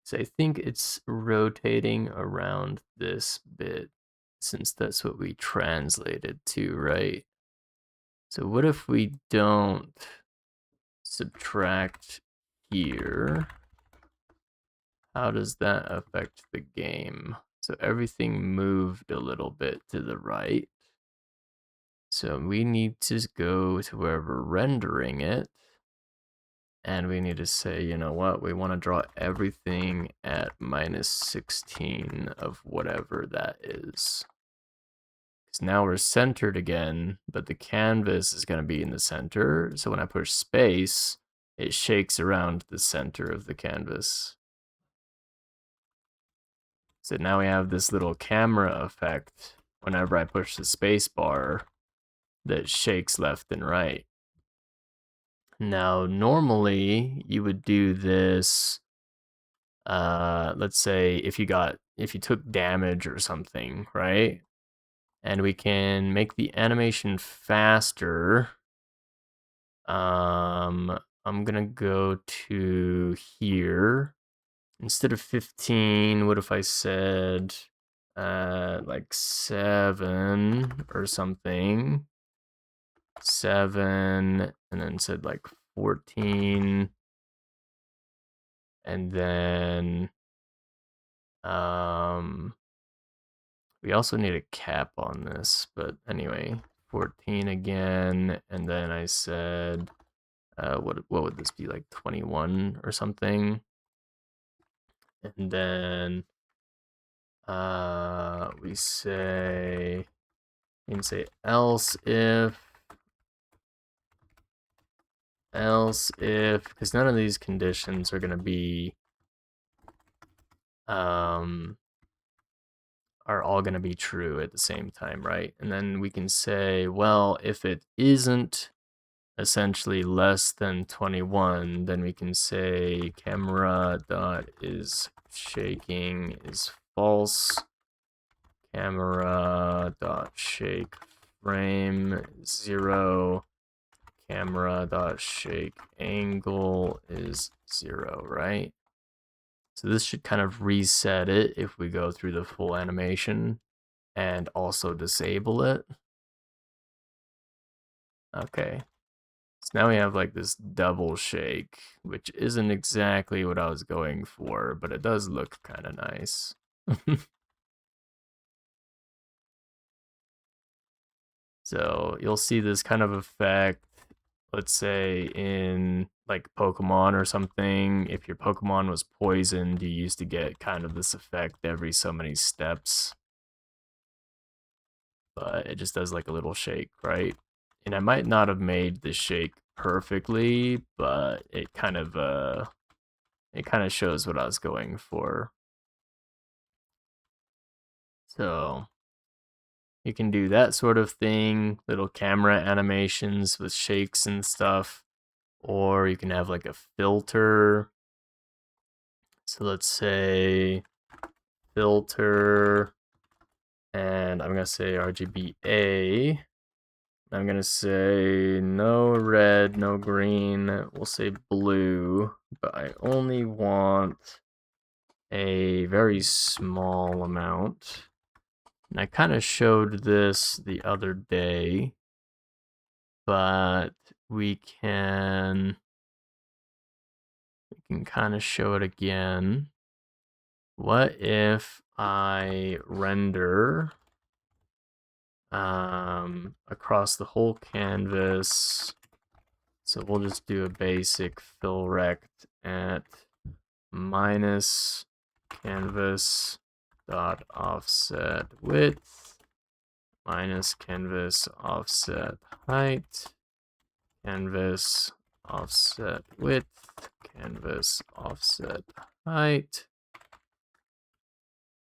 S1: so I think it's rotating around this bit since that's what we translated to, right? So what if we don't subtract here? How does that affect the game? So everything moved a little bit to the right. So we need to go to where we're rendering it. And we need to say, you know what, we want to draw everything at -16 of whatever that is. Because now we're centered again, but the canvas is going to be in the center. So when I push space, it shakes around the center of the canvas. So now we have this little camera effect whenever I push the space bar that shakes left and right. Now, normally you would do this, let's say if you took damage or something, right? And we can make the animation faster. I'm gonna go to here. Instead of 15, what if I said like 7 or something? 7, and then said like 14, and then we also need a cap on this, but anyway, 14 again, and then I said what would this be, like 21 or something? And then we can say else if, because none of these conditions are going to be are all going to be true at the same time, right? And then we can say, well, if it isn't essentially less than 21, then we can say camera dot is shaking is false. Camera dot shake frame 0. Camera dot shake angle is 0, right? So this should kind of reset it if we go through the full animation and also disable it. Okay. So now we have like this double shake, which isn't exactly what I was going for, but it does look kind of nice. So you'll see this kind of effect, let's say in like Pokemon or something, if your Pokemon was poisoned, you used to get kind of this effect every so many steps. But it just does like a little shake, right? And I might not have made the shake perfectly, but it kind of shows what I was going for. So you can do that sort of thing, little camera animations with shakes and stuff, or you can have like a filter. So let's say filter, and I'm gonna say RGBA. I'm gonna say no red, no green. We'll say blue, but I only want a very small amount. And I kind of showed this the other day, but we can kind of show it again. What if I render across the whole canvas? So we'll just do a basic fill rect at minus canvas dot offset width minus canvas offset height, canvas offset width, canvas offset height.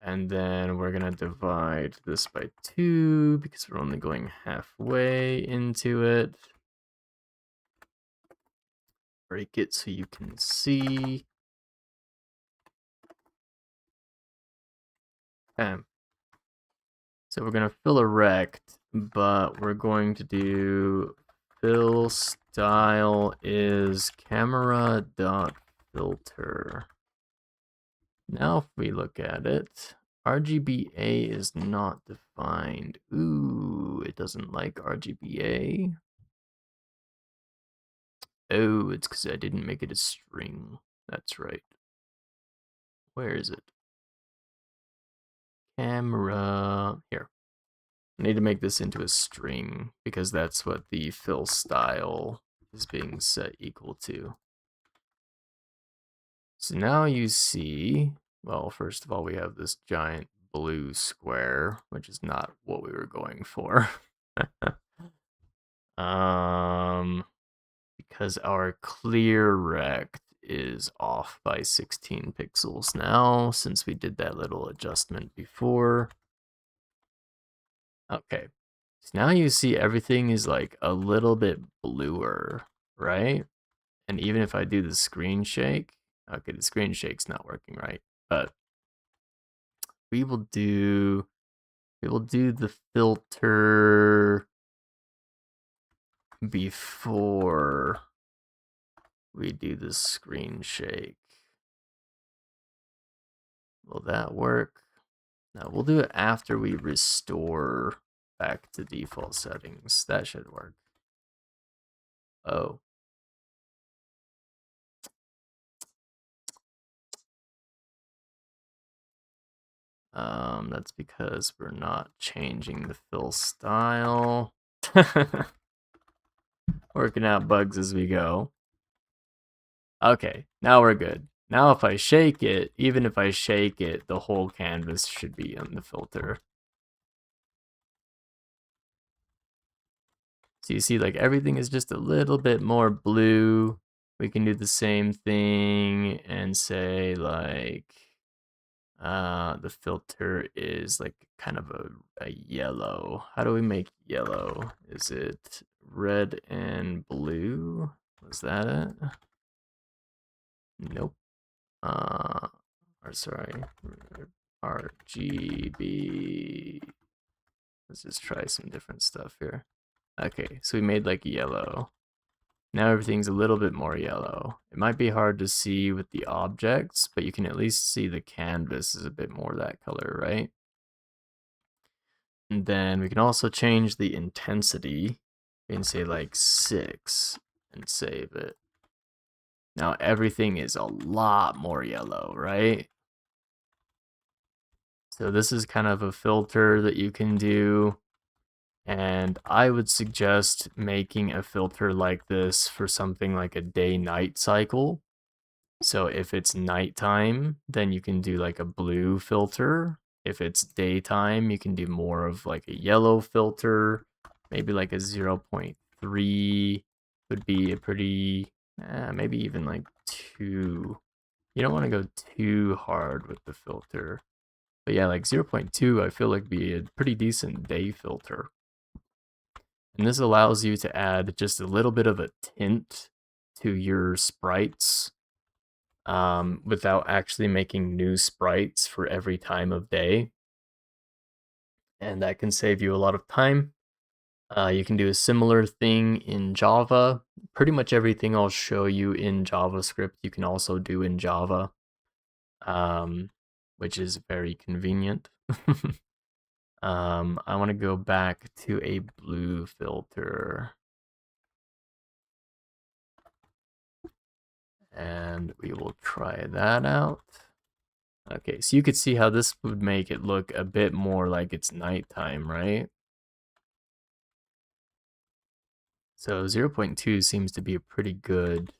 S1: And then we're going to divide this by 2 because we're only going halfway into it. Break it so you can see. Okay. So we're going to fill a rect, but we're going to do fill style is camera dot filter. Now if we look at it, RGBA is not defined. Ooh, it doesn't like RGBA. Oh, it's because I didn't make it a string. That's right. Where is it? Camera. Here. I need to make this into a string because that's what the fill style is being set equal to. So now you see, well, first of all, we have this giant blue square, which is not what we were going for. Because our clear rect is off by 16 pixels now, since we did that little adjustment before. Okay, so now you see everything is like a little bit bluer, right? And even if I do the screen shake, okay, the screen shake's not working right, but we will do the filter before we do the screen shake. Will that work? No, we'll do it after we restore back to default settings. That should work. Oh. That's because we're not changing the fill style. Working out bugs as we go. Okay, now we're good. Now if I shake it, even if I shake it, the whole canvas should be on the filter. So you see, like, everything is just a little bit more blue. We can do the same thing and say, like, the filter is like kind of a yellow. How do we make yellow? Is it red and blue? Was that it? Nope. Or sorry, RGB. Let's just try some different stuff here. Okay, so we made like yellow. Now everything's a little bit more yellow. It might be hard to see with the objects, but you can at least see the canvas is a bit more that color, right? And then we can also change the intensity. We can say like 6 and save it. Now everything is a lot more yellow, right? So this is kind of a filter that you can do. And I would suggest making a filter like this for something like a day-night cycle. So if it's nighttime, then you can do like a blue filter. If it's daytime, you can do more of like a yellow filter. Maybe like a 0.3 would be a pretty, maybe even like 2. You don't want to go too hard with the filter. But yeah, like 0.2 I feel like be a pretty decent day filter. And this allows you to add just a little bit of a tint to your sprites without actually making new sprites for every time of day. And that can save you a lot of time. You can do a similar thing in Java. Pretty much everything I'll show you in JavaScript, you can also do in Java, which is very convenient. I want to go back to a blue filter. And we will try that out. Okay, so you could see how this would make it look a bit more like it's nighttime, right? So 0.2 seems to be a pretty good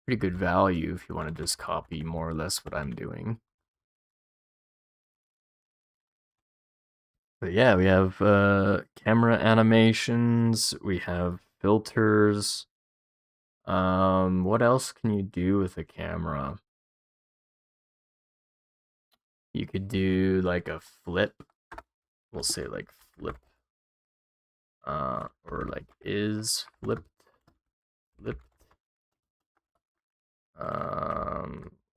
S1: value if you want to just copy more or less what I'm doing. But yeah, we have camera animations, we have filters. What else can you do with a camera? You could do like a flip. We'll say like flip. Or like is flipped. We'll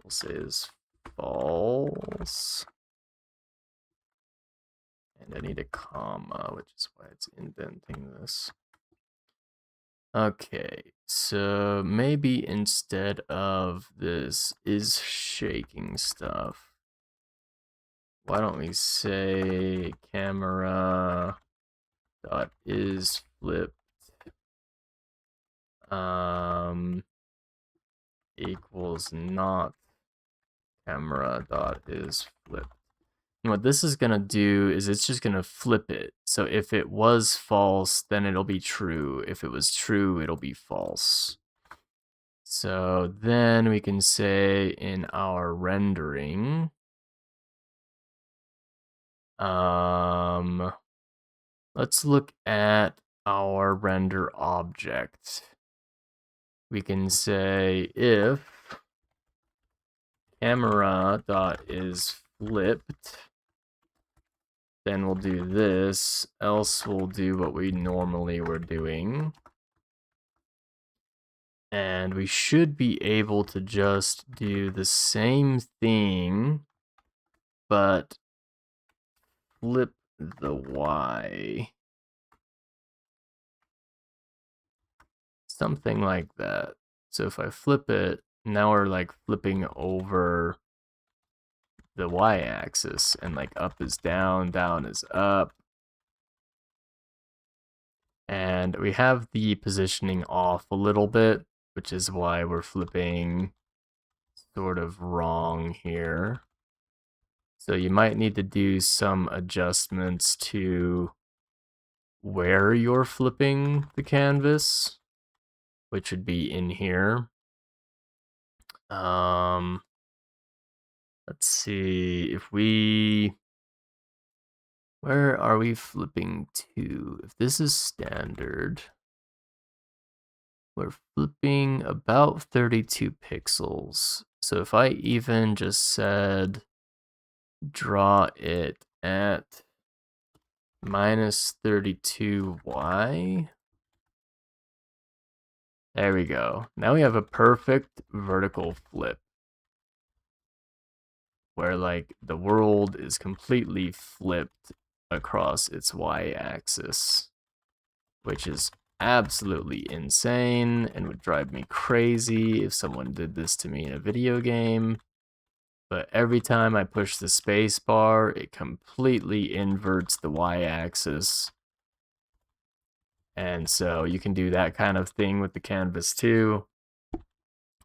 S1: say is false. And I need a comma, which is why it's indenting this. Okay, so maybe instead of this is shaking stuff, why don't we say camera dot is flipped equals not camera dot is flipped. And what this is gonna do is it's just gonna flip it. So if it was false, then it'll be true. If it was true, it'll be false. So then we can say in our rendering, let's look at our render object. We can say if camera dot is flipped, then we'll do this, else we'll do what we normally were doing. And we should be able to just do the same thing, but flip the Y. Something like that. So if I flip it, now we're like flipping over the Y-axis, and like up is down, down is up. And we have the positioning off a little bit, which is why we're flipping sort of wrong here. So you might need to do some adjustments to where you're flipping the canvas, which would be in here. Let's see if where are we flipping to? If this is standard, we're flipping about 32 pixels. So if I even just said draw it at minus 32y, there we go. Now we have a perfect vertical flip where like the world is completely flipped across its y-axis, which is absolutely insane and would drive me crazy if someone did this to me in a video game. But every time I push the space bar, it completely inverts the y-axis. And so you can do that kind of thing with the canvas too.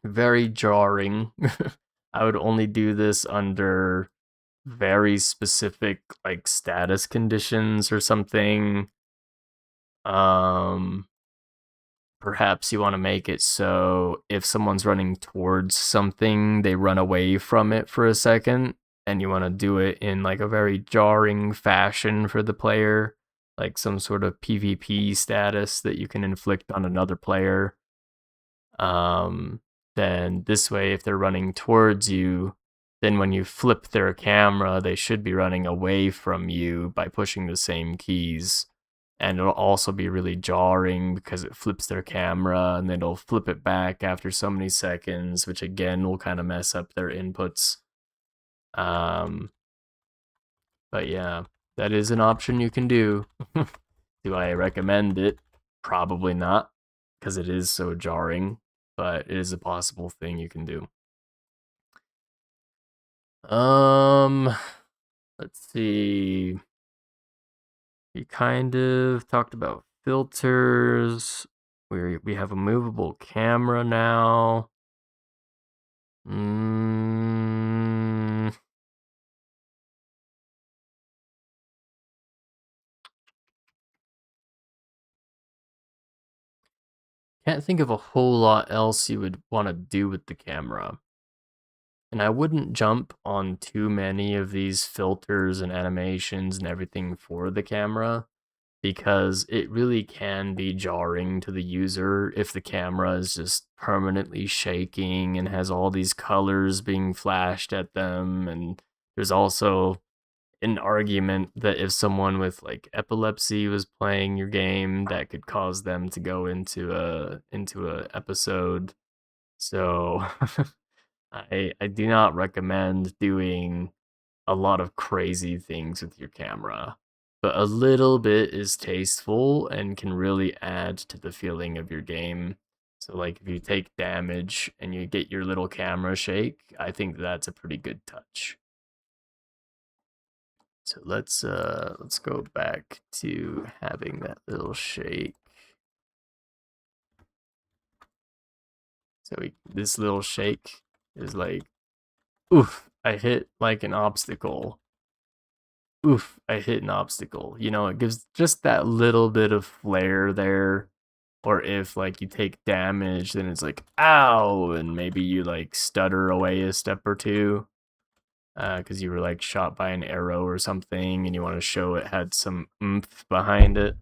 S1: Very jarring. I would only do this under very specific like status conditions or something. Perhaps you want to make it so if someone's running towards something, they run away from it for a second, and you want to do it in like a very jarring fashion for the player, like some sort of PvP status that you can inflict on another player. Then this way, if they're running towards you, then when you flip their camera, they should be running away from you by pushing the same keys. And it'll also be really jarring because it flips their camera and then it'll flip it back after so many seconds, which again will kind of mess up their inputs. But yeah, that is an option you can do. Do I recommend it? Probably not, because it is so jarring, but it is a possible thing you can do. Let's see. We kind of talked about filters. We have a movable camera now. Can't think of a whole lot else you would want to do with the camera. And I wouldn't jump on too many of these filters and animations and everything for the camera, because it really can be jarring to the user if the camera is just permanently shaking and has all these colors being flashed at them. And there's also an argument that if someone with like epilepsy was playing your game, that could cause them to go into a episode. So I do not recommend doing a lot of crazy things with your camera, but a little bit is tasteful and can really add to the feeling of your game. So like if you take damage and you get your little camera shake, I think that's a pretty good touch. So let's go back to having that little shake. So this little shake is like, oof, I hit like an obstacle. Oof, I hit an obstacle. You know, it gives just that little bit of flair there. Or if like you take damage, then it's like, ow, and maybe you like stutter away a step or two. Because you were like shot by an arrow or something and you want to show it had some oomph behind it.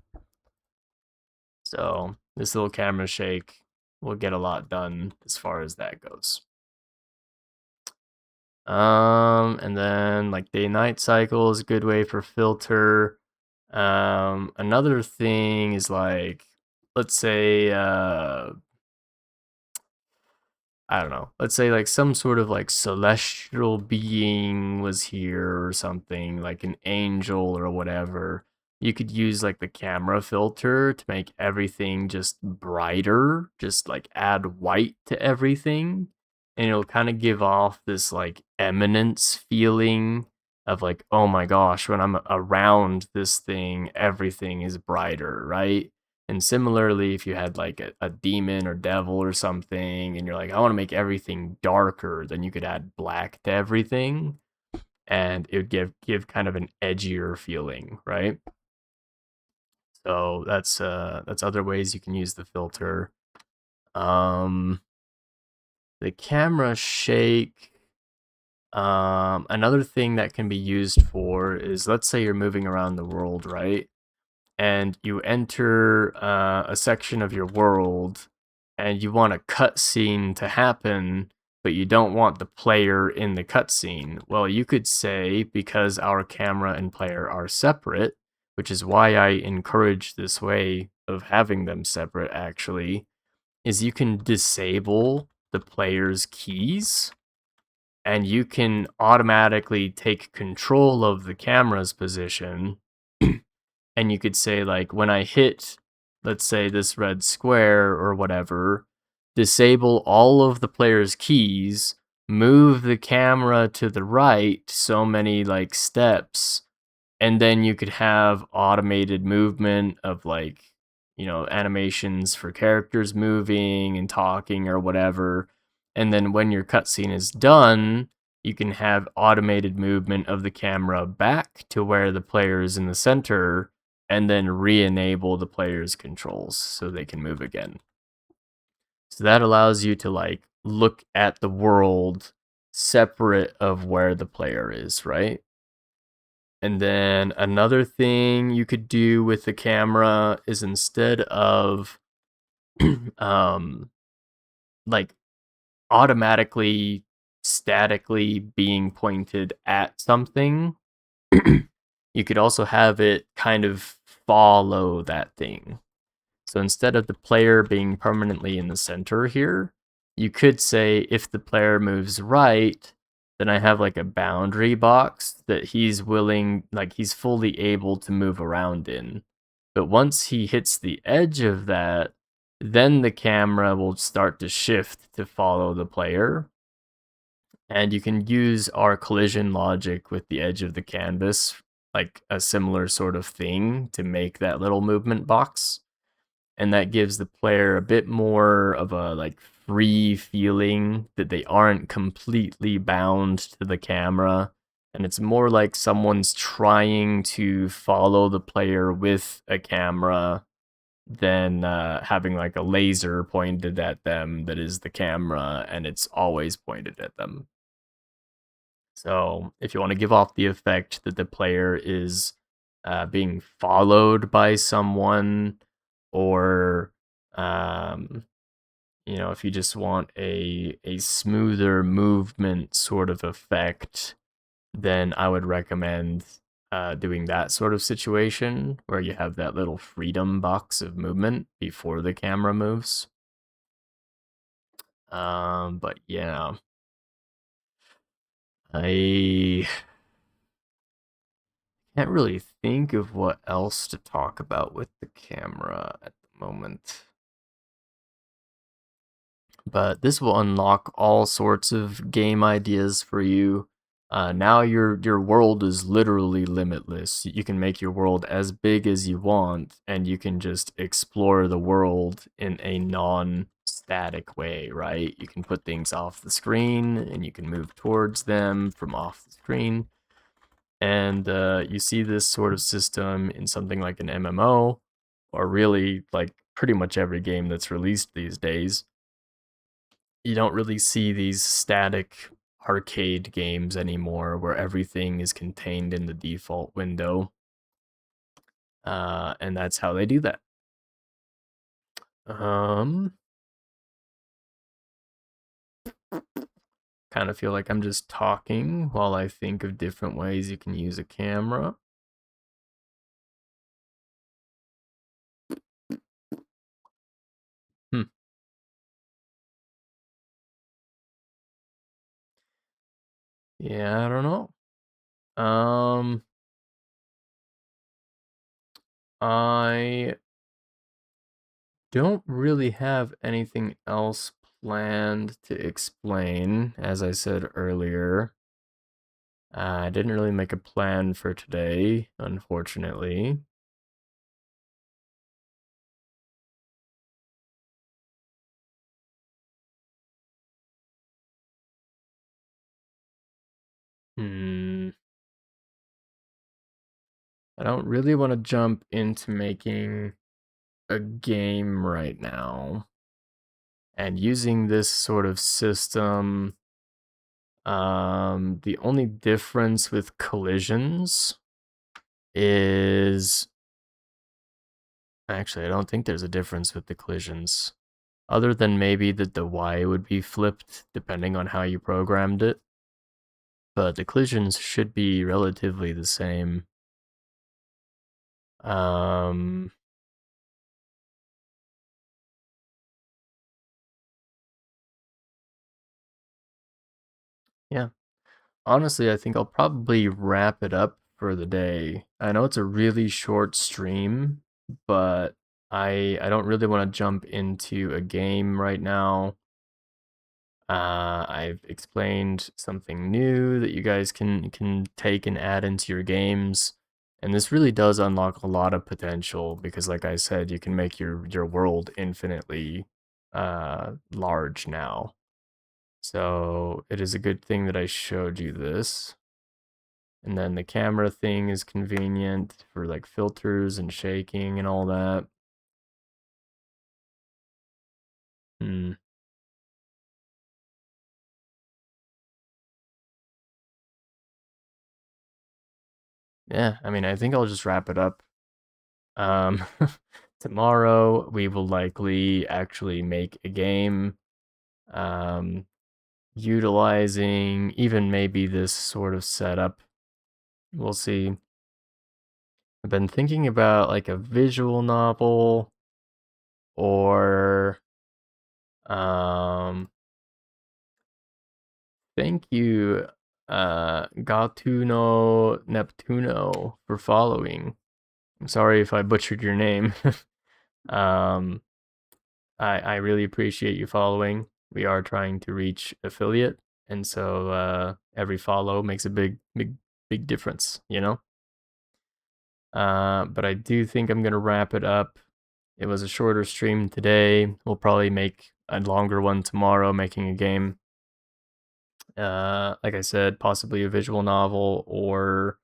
S1: So this little camera shake will get a lot done as far as that goes. And then like day-night cycle is a good way for filter. Another thing is like, let's say, I don't know. Let's say like some sort of like celestial being was here or something, like an angel or whatever. You could use like the camera filter to make everything just brighter, just like add white to everything. And it'll kind of give off this like eminence feeling of like, oh my gosh, when I'm around this thing, everything is brighter, right? And similarly, if you had like a demon or devil or something, and you're like, I want to make everything darker, then you could add black to everything, and it would give kind of an edgier feeling, right? So that's other ways you can use the filter. The camera shake. Another thing that can be used for is, let's say you're moving around the world, right? And you enter a section of your world and you want a cutscene to happen, but you don't want the player in the cutscene. Well, you could say, because our camera and player are separate, which is why I encourage this way of having them separate actually, is you can disable the player's keys and you can automatically take control of the camera's position. And you could say like, when I hit, let's say this red square or whatever, disable all of the player's keys, move the camera to the right so many like steps, and then you could have automated movement of like, you know, animations for characters moving and talking or whatever. And then when your cutscene is done, you can have automated movement of the camera back to where the player is in the center, and then re-enable the player's controls so they can move again. So that allows you to like look at the world separate of where the player is, right? And then another thing you could do with the camera is instead of um like automatically statically being pointed at something, you could also have it kind of follow that thing. So instead of the player being permanently in the center here, you could say if the player moves right, then I have like a boundary box that he's willing, like he's fully able to move around in. But once he hits the edge of that, then the camera will start to shift to follow the player. And you can use our collision logic with the edge of the canvas, like a similar sort of thing to make that little movement box. And that gives the player a bit more of a like free feeling that they aren't completely bound to the camera. And it's more like someone's trying to follow the player with a camera than having like a laser pointed at them that is the camera and it's always pointed at them. So if you want to give off the effect that the player is being followed by someone, or if you just want a smoother movement sort of effect, then I would recommend doing that sort of situation where you have that little freedom box of movement before the camera moves. But yeah, I can't really think of what else to talk about with the camera at the moment. But this will unlock all sorts of game ideas for you. Now your world is literally limitless. You can make your world as big as you want, and you can just explore the world in a non-static way, right? You can put things off the screen, and you can move towards them from off the screen. And you see this sort of system in something like an MMO, or really like pretty much every game that's released these days. You don't really see these static arcade games anymore where everything is contained in the default window. And that's how they do that. Kind of feel like I'm just talking while I think of different ways you can use a camera. Hmm. Yeah, I don't know. I don't really have anything else planned to explain, as I said earlier. I didn't really make a plan for today, unfortunately. Hmm. I don't really want to jump into making a game right now. And using this sort of system, the only difference with collisions is actually, I don't think there's a difference with the collisions, other than maybe that the Y would be flipped depending on how you programmed it. But the collisions should be relatively the same. Um, yeah. Honestly, I think I'll probably wrap it up for the day. I know it's a really short stream, but I don't really want to jump into a game right now. I've explained something new that you guys can take and add into your games. And this really does unlock a lot of potential because like I said, you can make your world infinitely large now. So it is a good thing that I showed you this. And then the camera thing is convenient for like filters and shaking and all that. Hmm. Yeah, I mean, I think I'll just wrap it up. Um, tomorrow we will likely actually make a game, um, utilizing even maybe this sort of setup. We'll see. I've been thinking about like a visual novel or thank you, Gatuno Neptuno for following. I'm sorry if I butchered your name. um, I really appreciate you following. We are trying to reach affiliate, and so every follow makes a big difference, you know. But I do think I'm gonna wrap it up. It was a shorter stream today. We'll probably make a longer one tomorrow, making a game. Like I said, possibly a visual novel or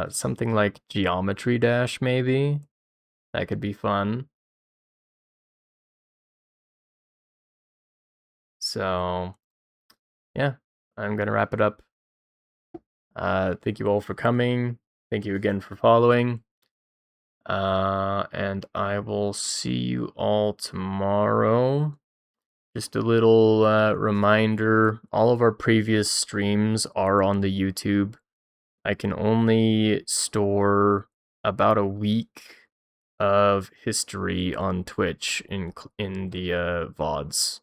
S1: something like Geometry Dash, maybe. That could be fun. So, yeah, I'm going to wrap it up. Thank you all for coming. Thank you again for following. And I will see you all tomorrow. Just a little reminder, all of our previous streams are on the YouTube. I can only store about a week of history on Twitch in the VODs.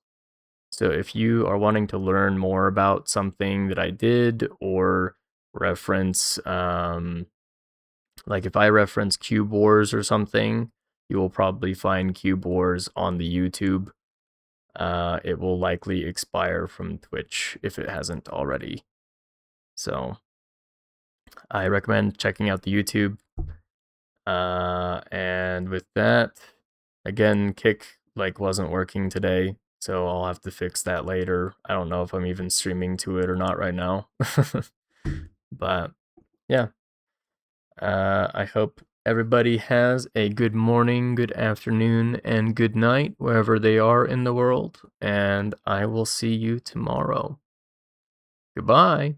S1: So if you are wanting to learn more about something that I did or reference, like if I reference Cube Wars or something, you will probably find Cube Wars on the YouTube. It will likely expire from Twitch if it hasn't already. So I recommend checking out the YouTube. And with that, again, Kick like wasn't working today, so I'll have to fix that later. I don't know if I'm even streaming to it or not right now. But yeah, I hope everybody has a good morning, good afternoon, and good night wherever they are in the world. And I will see you tomorrow. Goodbye.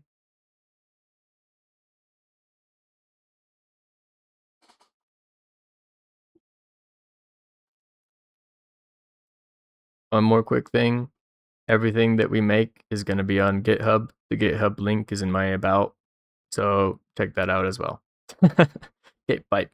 S1: One more quick thing. Everything that we make is going to be on GitHub. The GitHub link is in my about. So check that out as well. Okay, bye.